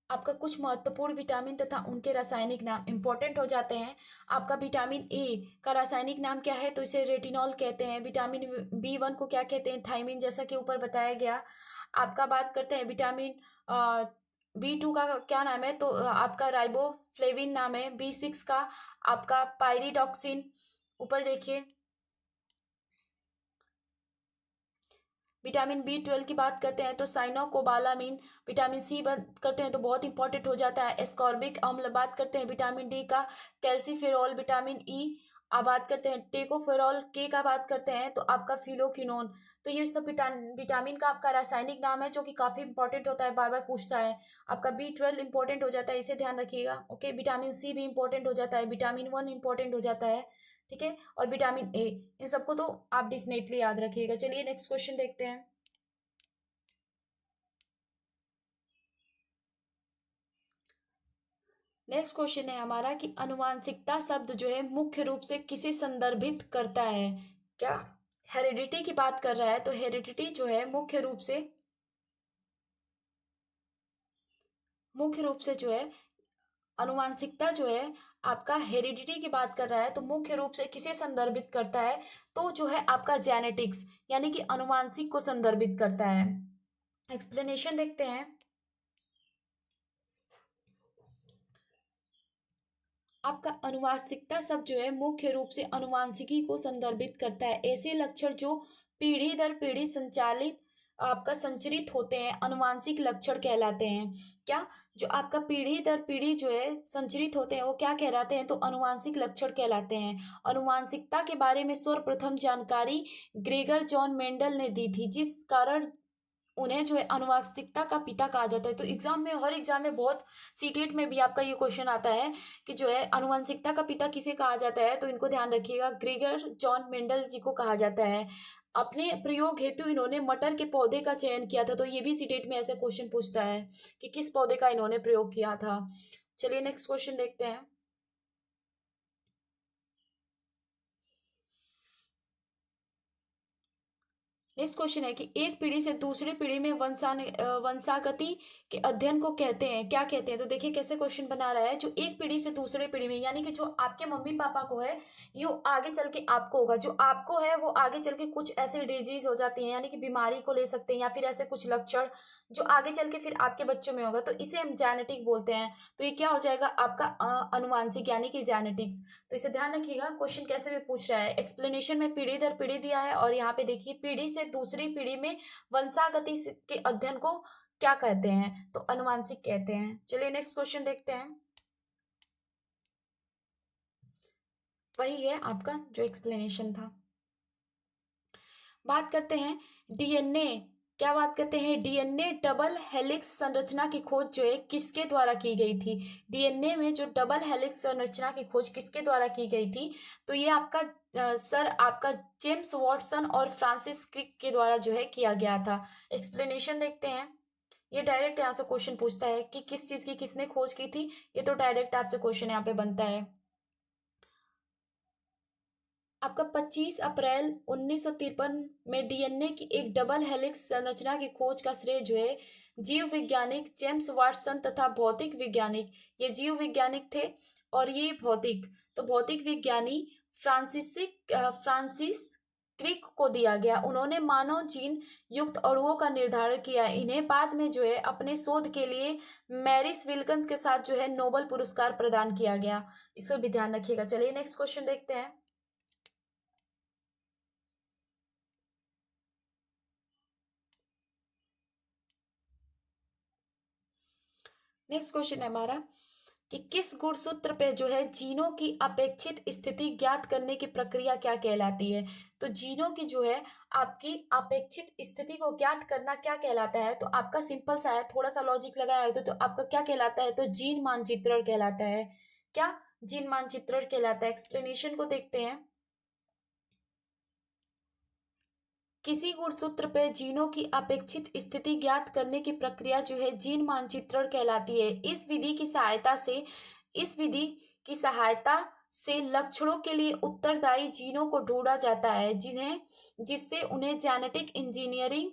[SPEAKER 1] आपका कुछ महत्वपूर्ण विटामिन तथा उनके रासायनिक नाम इंपॉर्टेंट हो जाते हैं। आपका विटामिन ए का रासायनिक नाम क्या है? तो इसे रेटिनॉल कहते हैं। विटामिन B1 को क्या कहते हैं? थायमीन, जैसा कि ऊपर बताया गया। आपका बात करते हैं विटामिन B2 का क्या नाम है? तो आपका राइबोफ्लेविन नाम है। B6 का आपका पायरिडॉक्सिन। ऊपर देखिए, विटामिन B12 की बात करते हैं तो साइनोकोबालामीन। विटामिन C बात करते हैं तो बहुत इंपॉर्टेंट हो जाता है एस्कॉर्बिक अम्ल। बात करते हैं विटामिन D का कैल्सीफेरॉल। विटामिन E अब बात करते हैं टेकोफेरॉल। के का बात करते हैं तो आपका फिलोक्विनोन। तो ये सब विटामिन का आपका रासायनिक नाम है जो कि काफी इंपॉर्टेंट होता है, बार बार पूछता है। आपका B12 इंपॉर्टेंट हो जाता है, इसे ध्यान रखिएगा। ओके, विटामिन C भी इंपॉर्टेंट हो जाता है, विटामिन 1 इंपॉर्टेंट हो जाता है, ठीक है। और विटामिन ए, इन सबको तो आप डेफिनेटली याद रखिएगा। चलिए नेक्स्ट क्वेश्चन देखते हैं। नेक्स्ट क्वेश्चन है हमारा कि अनुवांशिकता शब्द जो है मुख्य रूप से किसे संदर्भित करता है? क्या हेरिडिटी की बात कर रहा है? तो हेरिडिटी जो है मुख्य रूप से जो है अनुवांशिकता जो है आपका हेरिडिटी की बात कर रहा है, तो मुख्य रूप से किसे संदर्भित करता है? तो जो है आपका जेनेटिक्स, यानी कि अनुवांशिक को संदर्भित करता है। एक्सप्लेनेशन देखते हैं। आपका अनुवांशिकता शब्द जो है मुख्य रूप से अनुवांशिकी को संदर्भित करता है। ऐसे लक्षण जो पीढ़ी दर पीढ़ी संचालित आपका संचरित होते हैं अनुवांशिक लक्षण कहलाते हैं। क्या? जो आपका पीढ़ी दर पीढ़ी जो है संचरित होते हैं वो क्या कहलाते हैं? तो अनुवांशिक लक्षण कहलाते हैं। अनुवांशिकता के बारे में सर्वप्रथम जानकारी ग्रेगर जॉन मेंडल ने दी थी, जिस कारण उन्हें जो है अनुवांशिकता का पिता कहा जाता है। तो एग्जाम में, हर एग्जाम में, बहुत सीटेट में भी आपका ये क्वेश्चन आता है कि जो है अनुवांशिकता का पिता किसे कहा जाता है? तो इनको ध्यान रखिएगा, ग्रेगर जॉन मेंडल जी को कहा जाता है। अपने प्रयोग हेतु इन्होंने मटर के पौधे का चयन किया था। तो ये भी सीटेट में ऐसे क्वेश्चन पूछता है कि किस पौधे का इन्होंने प्रयोग किया था। चलिए नेक्स्ट क्वेश्चन देखते हैं। नेक्स्ट क्वेश्चन है कि एक पीढ़ी से दूसरी पीढ़ी में वंशागति के अध्ययन को कहते हैं, क्या कहते हैं? तो देखिए कैसे क्वेश्चन बना रहा है। जो एक पीढ़ी से दूसरी पीढ़ी में, यानी कि जो आपके मम्मी पापा को है ये आगे चल के आपको होगा, जो आपको है वो आगे चल के कुछ ऐसे डिजीज हो जाती है, यानी कि बीमारी को ले सकते हैं, या फिर ऐसे कुछ लक्षण जो आगे चल के फिर आपके बच्चों में होगा, तो इसे हम जेनेटिक बोलते हैं। तो ये क्या हो जाएगा आपका अनुवांशिक, यानी कि जेनेटिक्स। तो इसे ध्यान रखिएगा, क्वेश्चन कैसे भी पूछ रहा है। एक्सप्लेनेशन में पीढ़ी दर पीढ़ी दिया है, और यहाँ पे देखिए पीढ़ी से दूसरी पीढ़ी में वंशागति के अध्ययन को क्या कहते हैं? तो अनुवांशिक कहते हैं। चलिए नेक्स्ट क्वेश्चन देखते हैं। वही है आपका जो एक्सप्लेनेशन था। बात करते हैं डीएनए, क्या बात करते हैं? डीएनए डबल हेलिक्स संरचना की खोज जो है किसके द्वारा की गई थी? डीएनए में जो डबल हेलिक्स संरचना की खोज किसके द्वारा की गई थी? तो ये आपका सर आपका जेम्स वॉटसन और फ्रांसिस क्रिक के द्वारा जो है किया गया था। एक्सप्लेनेशन देखते हैं। ये डायरेक्ट यहाँ से क्वेश्चन पूछता है कि किस चीज की किसने खोज की थी। ये तो डायरेक्ट आपसे क्वेश्चन यहाँ पे बनता है। आपका 25 अप्रैल 1953 में डीएनए की एक डबल हेलिक्स संरचना की खोज का श्रेय जो है जीव वैज्ञानिक जेम्स वाटसन तथा भौतिक वैज्ञानिक, ये जीव वैज्ञानिक थे और ये भौतिक, तो भौतिक विज्ञानी फ्रांसिस क्रिक को दिया गया। उन्होंने मानव जीन युक्त अणुओं का निर्धारण किया। इन्हें बाद में जो है अपने शोध के लिए मैरिस विल्कन्स के साथ जो है नोबेल पुरस्कार प्रदान किया गया। इसको भी ध्यान रखिएगा। चलिए नेक्स्ट क्वेश्चन देखते हैं। नेक्स्ट क्वेश्चन है हमारा कि किस गुणसूत्र पे जो है जीनों की अपेक्षित स्थिति ज्ञात करने की प्रक्रिया क्या कहलाती है। तो जीनों की जो है आपकी अपेक्षित स्थिति को ज्ञात करना क्या कहलाता है। तो आपका सिंपल सा है, थोड़ा सा लॉजिक लगाया है तो आपका क्या कहलाता है, तो जीन मानचित्रण कहलाता है। क्या जीन मानचित्रण कहलाता है। एक्सप्लेनेशन को देखते हैं। किसी गुणसूत्र पे जीनों की अपेक्षित स्थिति ज्ञात करने की प्रक्रिया जो है जीन मानचित्रण कहलाती है। इस विधि की सहायता से लक्षणों के लिए उत्तरदायी जीनों को ढूंढा जाता है जिससे उन्हें जेनेटिक इंजीनियरिंग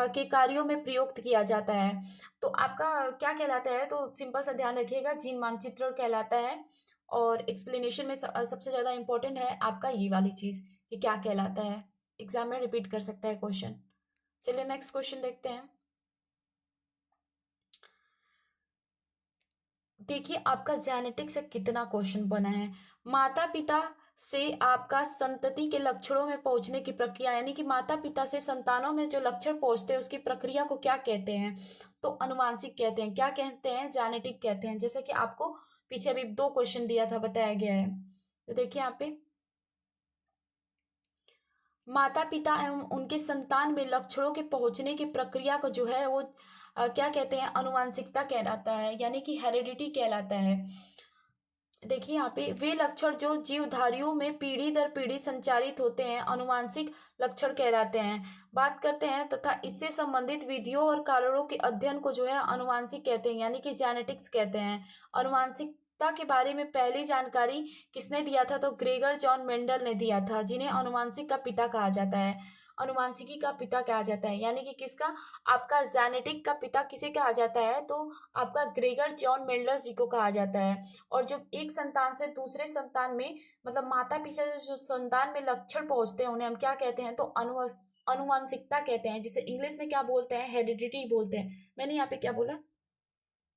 [SPEAKER 1] के कार्यों में प्रयुक्त किया जाता है। तो आपका क्या कहलाता है, तो सिंपल सा ध्यान रखिएगा, जीन मानचित्रण कहलाता है। और एक्सप्लेनेशन में सबसे ज्यादा इंपॉर्टेंट है आपका ये वाली चीज कि क्या कहलाता है। एग्जाम में रिपीट कर सकता है क्वेश्चन। चलिए नेक्स्ट क्वेश्चन देखते हैं। देखिए आपका जेनेटिक से कितना क्वेश्चन बना है। माता पिता से आपका संतति के लक्षणों में पहुंचने की प्रक्रिया, यानी कि माता पिता से संतानों में जो लक्षण पहुंचते हैं उसकी प्रक्रिया को क्या कहते हैं। तो अनुवांशिक कहते हैं। क्या कहते हैं, जेनेटिक कहते हैं। जैसे कि आपको पीछे अभी 2 क्वेश्चन दिया था, बताया गया है। तो देखिए यहाँ पे माता पिता एवं उनके संतान में लक्षणों के पहुंचने की प्रक्रिया को जो है वो क्या कहते हैं, अनुवांशिकता कहलाता है, यानी कि हेरिडिटी कहलाता है। देखिए यहाँ पे वे लक्षण जो जीवधारियों में पीढ़ी दर पीढ़ी संचारित होते हैं अनुवांशिक लक्षण कहलाते हैं। बात करते हैं तथा इससे संबंधित विधियों और कारणों के अध्ययन को जो है अनुवांशिक कहते हैं, यानी कि जेनेटिक्स कहते हैं। अनुवांशिकता के बारे में पहली जानकारी किसने दिया था, तो ग्रेगर जॉन मेंडल ने दिया था, जिन्हें अनुवांशिक का पिता कहा जाता है। अनुवांशिकी का पिता कहा जाता है, यानी कि किसका, आपका जेनेटिक का पिता किसे कहा जाता है, तो आपका ग्रेगर जॉन मेंडल्स जी को कहा जाता है। और जो एक संतान से दूसरे संतान में मतलब माता पिता जो संतान में लक्षण पहुंचते हैं उन्हें हम क्या कहते हैं, तो अनुवांशिकता कहते हैं, जिसे इंग्लिश में क्या बोलते हैं, हेरिडिटी बोलते हैं। मैंने यहाँ पे क्या बोला,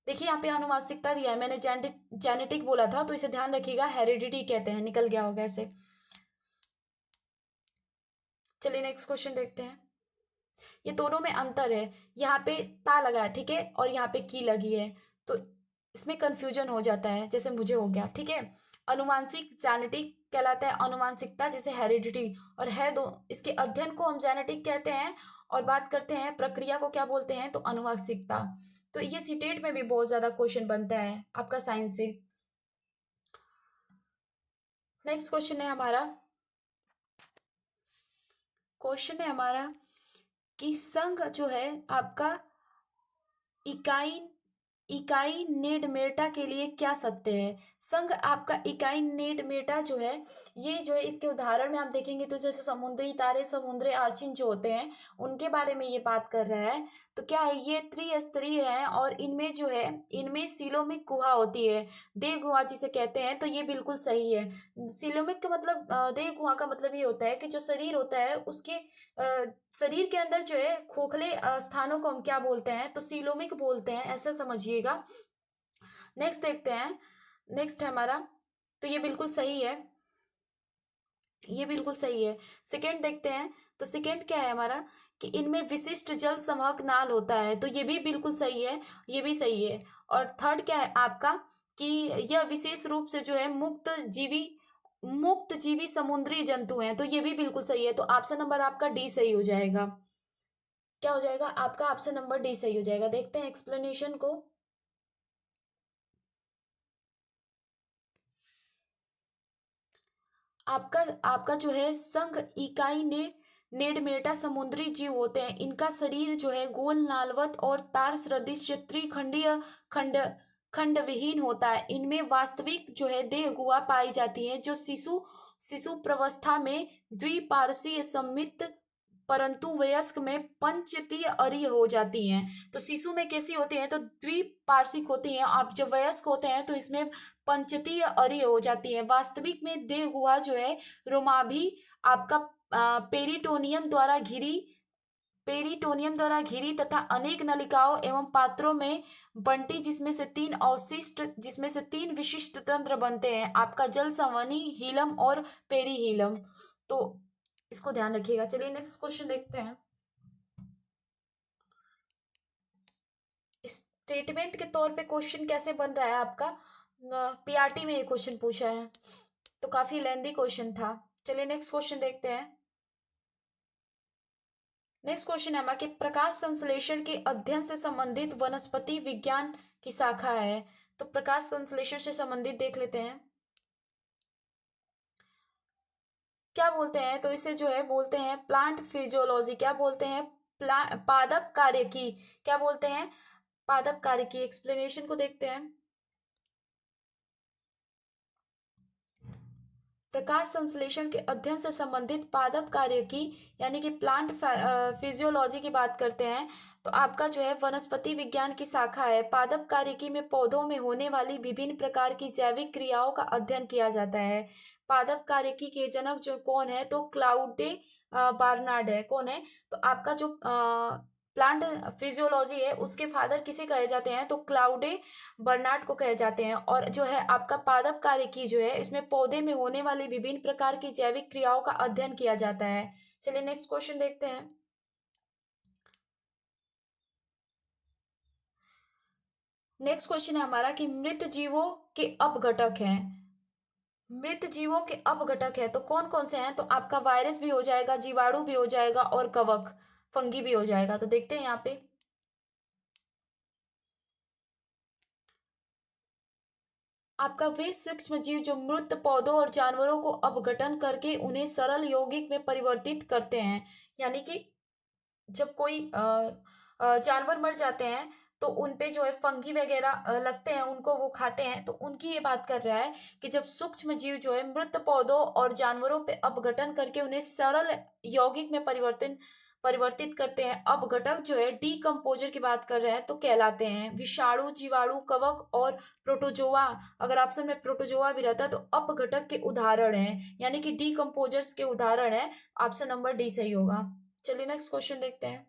[SPEAKER 1] देखिए यहाँ पे अनुवांशिकता दिया है, मैंने जेनेटिक बोला था, तो इसे ध्यान रखिएगा, हेरिडिटी कहते हैं, निकल गया होगा ऐसे। चलिए नेक्स्ट क्वेश्चन देखते हैं। ये दोनों में अंतर है, यहाँ पे ता लगा है, ठीक है, और यहाँ पे की लगी है, तो इसमें कंफ्यूजन हो जाता है, जैसे मुझे हो गया, ठीक है। अनुवांशिक जेनेटिक कहलाता है, अनुवांशिकता जैसे हेरिडिटी, और है दो, इसके अध्ययन को हम जेनेटिक कहते हैं, और बात करते हैं प्रक्रिया को क्या बोलते हैं, तो अनुवांशिकता। तो ये सीटेट में भी बहुत ज्यादा क्वेश्चन बनता है आपका साइंस से। नेक्स्ट क्वेश्चन है हमारा कि संघ जो है आपका इकाई इकाई नेडमेटा के लिए क्या सत्य है। संघ आपका इकाई नेडमेटा जो है, ये जो है इसके उदाहरण में आप देखेंगे तो जैसे समुद्री तारे, समुद्री आर्चिन जो होते हैं उनके बारे में ये बात कर रहा है। तो क्या है, ये त्रिस्तरीय है और इनमें जो है इनमें सीलोमिक गुहा होती है, देह गुहा जिसे कहते हैं। तो ये बिल्कुल सही है। सीलोमिक का मतलब देह गुहा का मतलब ये होता है कि जो शरीर होता है उसके शरीर के अंदर जो है खोखले स्थानों को हम क्या बोलते हैं, तो सीलोमिक बोलते हैं, ऐसा समझिएगा। नेक्स्ट देखते हैं। नेक्स्ट है हमारा, तो ये बिल्कुल सही है, ये बिल्कुल सही है। सेकेंड देखते हैं। तो सेकेंड क्या है हमारा कि इनमें विशिष्ट जल संवाहक नाल होता है, तो ये भी बिल्कुल सही है, ये भी सही है। और थर्ड क्या है आपका कि यह विशेष रूप से जो है मुक्त जीवी समुद्री जंतु हैं, तो ये भी बिल्कुल सही है। तो ऑप्शन नंबर आपका डी सही हो जाएगा। क्या हो जाएगा आपका, ऑप्शन नंबर डी सही हो जाएगा। देखते हैं एक्सप्लेनेशन को। आपका आपका जो है संघ इकाई ने नेडमेटा समुद्री जीव होते हैं। इनका शरीर जो है गोल नालवत और तार सदृश त्रिखंडीय खंड खंड विहीन होता है। इनमें वास्तविक जो है देह गुहा पाई जाती है, जो शिशु शिशु प्रवस्था में द्विपार्श्वीय सममित परंतु वयस्क में पंचतीय अरीय हो जाती हैं। तो शिशु में कैसी होती हैं, तो द्विपार्श्विक होती हैं। आप जब वयस्क होते हैं तो इसमें पंचतीय अरीय हो जाती है। वास्तविक में देह गुहा जो है रोमाभी आपका पेरिटोनियम द्वारा घिरी तथा अनेक नलिकाओं एवं पात्रों में बंटी, जिसमें से तीन विशिष्ट तंत्र बनते हैं, आपका जल संवहनी, हीलम और पेरीहीलम। तो इसको ध्यान रखिएगा। चलिए नेक्स्ट क्वेश्चन देखते हैं। स्टेटमेंट के तौर पे क्वेश्चन कैसे बन रहा है आपका, पीआरटी में ये क्वेश्चन पूछा है, तो काफी लेंथी क्वेश्चन था। चलिए नेक्स्ट क्वेश्चन देखते हैं। नेक्स्ट क्वेश्चन है हमारा कि प्रकाश संश्लेषण के अध्ययन से संबंधित वनस्पति विज्ञान की शाखा है। तो प्रकाश संश्लेषण से संबंधित देख लेते हैं क्या बोलते हैं। तो इसे जो है बोलते हैं प्लांट फिजियोलॉजी। क्या बोलते हैं? पादप कार्य की। क्या बोलते हैं? पादप कार्य की। एक्सप्लेनेशन को देखते हैं। प्रकाश संश्लेषण के अध्ययन से संबंधित पादप कार्य की यानी कि प्लांट फिजियोलॉजी की बात करते हैं तो आपका जो है वनस्पति विज्ञान की शाखा है। पादप कार्यकी में पौधों में होने वाली विभिन्न प्रकार की जैविक क्रियाओं का अध्ययन किया जाता है। पादप कार्यकी के जनक जो कौन है? तो क्लाउडे बार्नार्ड है। कौन है? तो आपका जो प्लांट फिजियोलॉजी है उसके फादर किसे कहे जाते हैं? तो क्लाउडे बर्नार्ड को कहे जाते हैं। और जो है आपका पादप कार्यकी जो है इसमें पौधे में होने वाली विभिन्न प्रकार की जैविक क्रियाओं का अध्ययन किया जाता है। चलिए नेक्स्ट क्वेश्चन देखते हैं। नेक्स्ट क्वेश्चन है हमारा कि मृत जीवों के अपघटक हैं। मृत जीवों के अपघटक है तो कौन कौन से हैं? तो आपका वायरस भी हो जाएगा, जीवाणु भी हो जाएगा और कवक फंगी भी हो जाएगा। तो देखते हैं यहाँ पे आपका वे सूक्ष्म जीव जो मृत पौधों और जानवरों को अपघटन करके उन्हें सरल यौगिक में परिवर्तित करते हैं। यानी कि जब कोई जानवर मर जाते हैं तो उन पे जो है फंगी वगैरह लगते हैं, उनको वो खाते हैं। तो उनकी ये बात कर रहा है कि जब सूक्ष्म जीव जो है मृत पौधों और जानवरों पे अपघटन करके उन्हें सरल यौगिक में परिवर्तित करते हैं। अपघटक जो है डीकम्पोजर की बात कर रहे हैं तो कहलाते हैं विषाणु, जीवाणु, कवक और प्रोटोजोआ। अगर ऑप्शन में प्रोटोजोआ भी रहता है तो अपघटक के उदाहरण है, यानी कि डीकम्पोजर्स के उदाहरण है। ऑप्शन नंबर डी सही होगा। चलिए नेक्स्ट क्वेश्चन देखते हैं।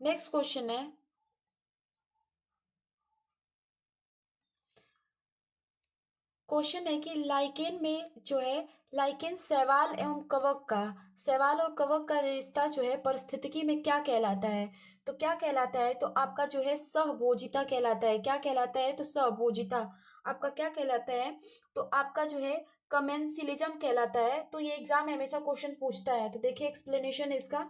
[SPEAKER 1] नेक्स्ट क्वेश्चन है कि लाइकेन में जो है लाइकेन शैवाल और कवक का रिश्ता जो है परिस्थितिकी में क्या कहलाता है? तो क्या कहलाता है? तो आपका जो है सहभोजिता कहलाता है। क्या कहलाता है? तो सहभोजिता। आपका क्या कहलाता है? तो आपका जो है कमेंसिलिज्म कहलाता है। तो ये एग्जाम में हमेशा क्वेश्चन पूछता है। तो देखिए एक्सप्लेनेशन इसका।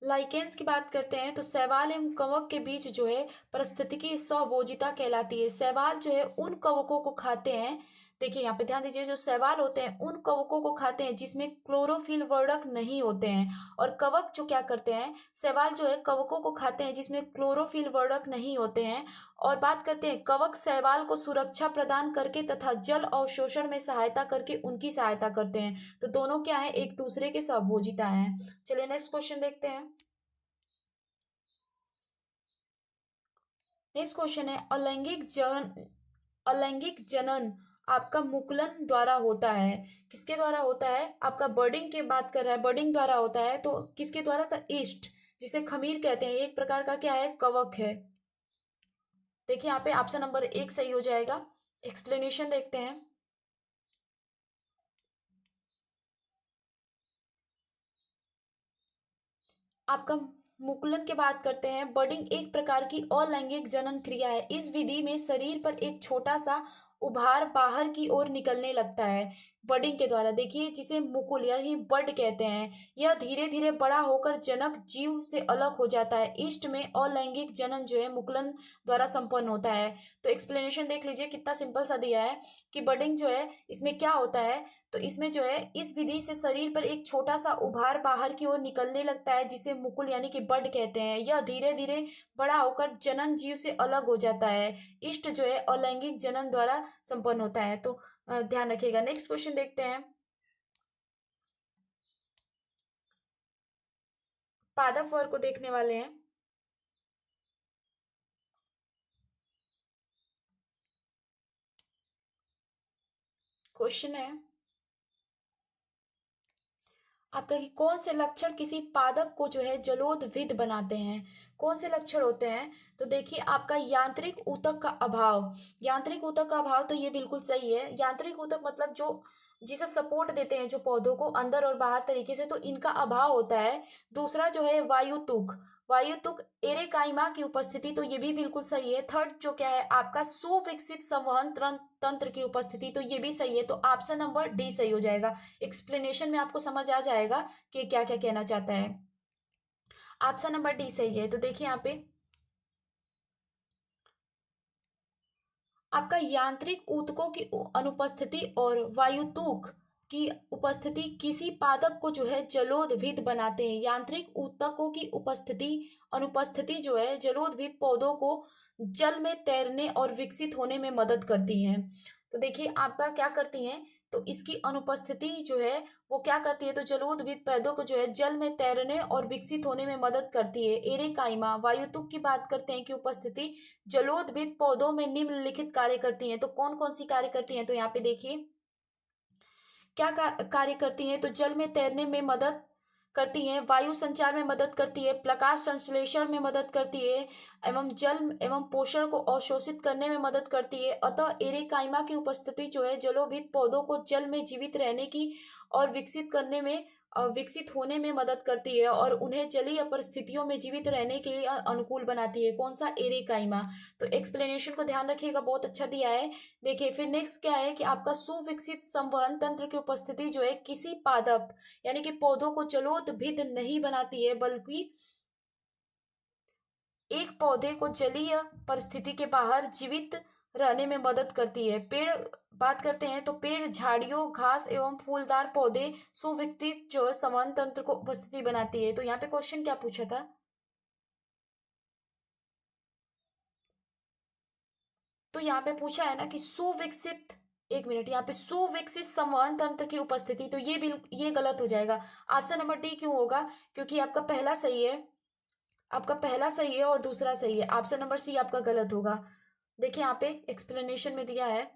[SPEAKER 1] लाइकेंस की बात करते हैं तो शैवाल एवं कवक के बीच जो है पारिस्थितिकी सहभोजिता कहलाती है। शैवाल जो है उन कवकों को खाते हैं, देखिए यहाँ पे ध्यान दीजिए, जो शैवाल होते हैं उन कवकों को खाते हैं जिसमें क्लोरोफिल वर्णक नहीं होते हैं। और कवक जो क्या करते हैं? शैवाल जो है कवकों को खाते हैं जिसमें क्लोरोफिल वर्णक नहीं होते हैं। और बात करते हैं कवक शैवाल को सुरक्षा प्रदान करके तथा जल अवशोषण में सहायता करके उनकी सहायता करते हैं। तो दोनों क्या है? एक दूसरे के सहभोजिता हैं। चलिए नेक्स्ट क्वेश्चन देखते हैं। नेक्स्ट क्वेश्चन है अलैंगिक जनन आपका मुकुलन द्वारा होता है। किसके द्वारा होता है? आपका बर्डिंग की बात कर रहा है, बर्डिंग द्वारा होता है। तो किसके द्वारा? तो ईस्ट, जिसे खमीर कहते हैं, एक प्रकार का क्या है? कवक है। देखिए यहाँ पे ऑप्शन नंबर एक सही हो जाएगा। एक्सप्लेनेशन देखते हैं। आपका मुकुलन की बात करते हैं। बडिंग एक प्रकार की अलैंगिक जनन क्रिया है। इस विधि में शरीर पर एक छोटा सा उभार बाहर की ओर निकलने लगता है बडिंग के द्वारा। देखिए जिसे मुकुल यानी बड कहते हैं। यह धीरे धीरे बड़ा होकर जनक जीव से अलग हो जाता है। ईस्ट में अलैंगिक जनन जो है मुकुलन द्वारा संपन्न होता है। तो एक्सप्लेनेशन देख लीजिए, कितना सिंपल सा दिया है कि बडिंग जो है इसमें क्या होता है। तो इसमें जो है इस विधि से शरीर पर एक छोटा सा उभार बाहर की ओर निकलने लगता है जिसे मुकुल यानी कि बड कहते हैं। यह धीरे धीरे बड़ा होकर जनन जीव से अलग हो जाता है। इष्ट जो है अलैंगिक जनन द्वारा संपन्न होता है। तो ध्यान रखिएगा। नेक्स्ट क्वेश्चन देखते हैं। पादप वर्ग को देखने वाले हैं। क्वेश्चन है आपका कि कौन से लक्षण किसी पादप को जो है जलोदविद बनाते हैं। कौन से लक्षण होते हैं, तो देखिए आपका यांत्रिक ऊतक का अभाव। यांत्रिक ऊतक का अभाव तो ये बिल्कुल सही है। यांत्रिक ऊतक मतलब जो जिसे सपोर्ट देते हैं जो पौधों को अंदर और बाहर तरीके से, तो इनका अभाव होता है। दूसरा जो है वायुतुक। वायुतुक एरेकाइमा की उपस्थिति, तो ये भी बिल्कुल सही है। थर्ड जो क्या है आपका सुविकसित संवहन तंत्र की उपस्थिति, तो ये भी सही है। तो ऑप्शन नंबर डी सही हो जाएगा। एक्सप्लेनेशन में आपको समझ आ जाएगा कि क्या क्या कहना चाहता है। ऑप्शन नंबर डी सही है। तो देखिए यहाँ पे आपका यांत्रिक ऊतकों की अनुपस्थिति और वायुतुक की उपस्थिति किसी पादप को जो है जलोदविद बनाते हैं। यांत्रिक ऊतकों की उपस्थिति अनुपस्थिति जो है जलोदविद पौधों को जल में तैरने और विकसित होने में मदद करती हैं। तो देखिए आपका क्या करती हैं, तो इसकी अनुपस्थिति जो है वो क्या करती है, तो जलोदविद पौधों को जो है जल में तैरने और विकसित होने में मदद करती है। एरेकाइमा वायुतुक की बात करते हैं कि उपस्थिति जलोदविद पौधों में निम्नलिखित कार्य करती हैं। तो कौन कौन सी कार्य करती हैं, तो यहाँ पे देखिए क्या कार्य करती हैं, तो जल में तैरने में मदद करती हैं, वायु संचार में मदद करती है, प्रकाश संश्लेषण में मदद करती है, एवं जल एवं पोषण को अवशोषित करने में मदद करती है। अतः एरेकाइमा की उपस्थिति जो है जलोभित पौधों को जल में जीवित रहने की और विकसित करने में विकसित होने में मदद करती है और उन्हें जलीय परिस्थितियों में जीवित रहने के लिए अनुकूल बनाती है। कौन सा, एरेकाइमा। तो एक्सप्लेनेशन को ध्यान रखिएगा, बहुत अच्छा दिया है। देखिए फिर नेक्स्ट क्या है कि आपका सुविकसित संवहन तंत्र की उपस्थिति जो है किसी पादप यानी कि पौधों को जलोदविद नहीं बनाती है, बल्कि एक पौधे को जलीय परिस्थिति के बाहर जीवित रहने में मदद करती है। पेड़ बात करते हैं तो पेड़, झाड़ियों, घास एवं फूलदार पौधे सुविकसित जो है संवहन तंत्र को उपस्थिति बनाती है। तो यहाँ पे क्वेश्चन क्या पूछा था, तो यहाँ पे पूछा है ना कि सुविकसित, एक मिनट, यहाँ पे सुविकसित संवहन तंत्र की उपस्थिति, तो ये गलत हो जाएगा। ऑप्शन नंबर डी क्यों होगा, क्योंकि आपका पहला सही है, आपका पहला सही है और दूसरा सही है। ऑप्शन नंबर सी आपका गलत होगा। देखिए यहाँ पे एक्सप्लेनेशन में दिया है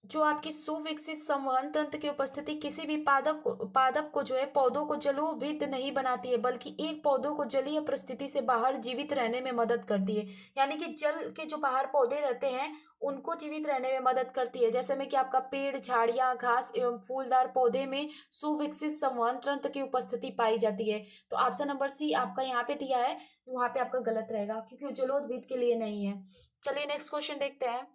[SPEAKER 1] जो आपकी सुविकसित संवहन तंत्र की उपस्थिति किसी भी पादप को जो है पौधों को जलोभित नहीं बनाती है, बल्कि एक पौधों को जलीय परिस्थिति से बाहर जीवित रहने में मदद करती है। यानी कि जल के जो बाहर पौधे रहते हैं उनको जीवित रहने में मदद करती है। जैसे में कि आपका पेड़, झाड़ियां, घास एवं फूलदार पौधे में सुविकसित संवहन तंत्र की उपस्थिति पाई जाती है। तो ऑप्शन नंबर सी आपका यहाँ पे दिया है, वहां पे आपका गलत रहेगा क्योंकि जलोदविद के लिए नहीं है। चलिए नेक्स्ट क्वेश्चन देखते हैं।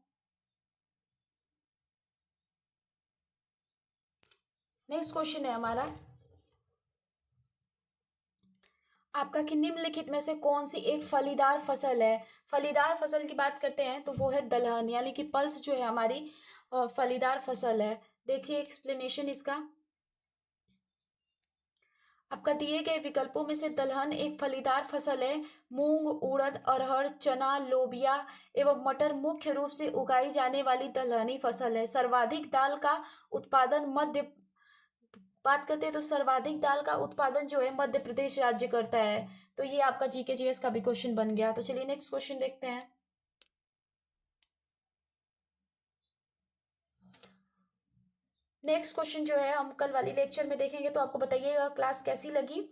[SPEAKER 1] नेक्स्ट क्वेश्चन है हमारा आपका कि निम्नलिखित में से कौन सी एक फलीदार फसल है। फलीदार फसल की बात करते हैं तो वो है दलहन, यानी कि पल्स जो है हमारी फलीदार फसल है। देखिए एक्सप्लेनेशन इसका, आपका दिए गए विकल्पों में से दलहन एक फलीदार फसल है। मूंग, उड़द, अरहर, चना, लोबिया एवं मटर मुख्य रूप से उगाई जाने वाली दलहनी फसल है। सर्वाधिक दाल का उत्पादन मध्य बात करते हैं तो सर्वाधिक दाल का उत्पादन जो है मध्य प्रदेश राज्य करता है। तो ये आपका जीके जीएस का भी क्वेश्चन बन गया। तो चलिए नेक्स्ट क्वेश्चन देखते हैं। नेक्स्ट क्वेश्चन जो है हम कल वाली लेक्चर में देखेंगे, तो आपको बताइएगा क्लास कैसी लगी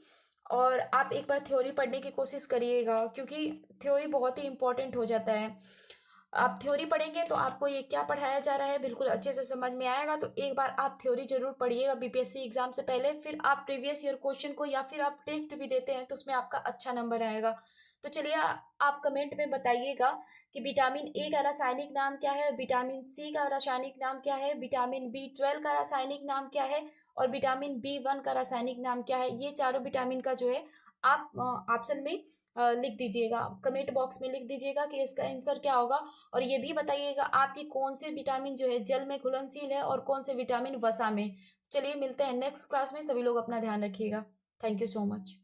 [SPEAKER 1] और आप एक बार थ्योरी पढ़ने की कोशिश करिएगा क्योंकि थ्योरी बहुत ही इंपॉर्टेंट हो जाता है। आप थ्योरी पढ़ेंगे तो आपको ये क्या पढ़ाया जा रहा है बिल्कुल अच्छे से समझ में आएगा। तो एक बार आप थ्योरी जरूर पढ़िएगा बीपीएससी एग्जाम से पहले, फिर आप प्रीवियस ईयर क्वेश्चन को या फिर आप टेस्ट भी देते हैं तो उसमें आपका अच्छा नंबर आएगा। तो चलिए आप कमेंट में बताइएगा कि विटामिन ए का रासायनिक नाम क्या है, विटामिन सी का रासायनिक नाम क्या है, विटामिन B12 का रासायनिक नाम क्या है और विटामिन B1 का रासायनिक नाम क्या है। ये चारों विटामिन का जो है आप ऑप्शन में लिख दीजिएगा, कमेंट बॉक्स में लिख दीजिएगा कि इसका आंसर क्या होगा। और ये भी बताइएगा आपकी कौन से विटामिन जो है जल में घुलनशील है और कौन से विटामिन वसा में। चलिए मिलते हैं नेक्स्ट क्लास में, सभी लोग अपना ध्यान रखिएगा। Thank you so much.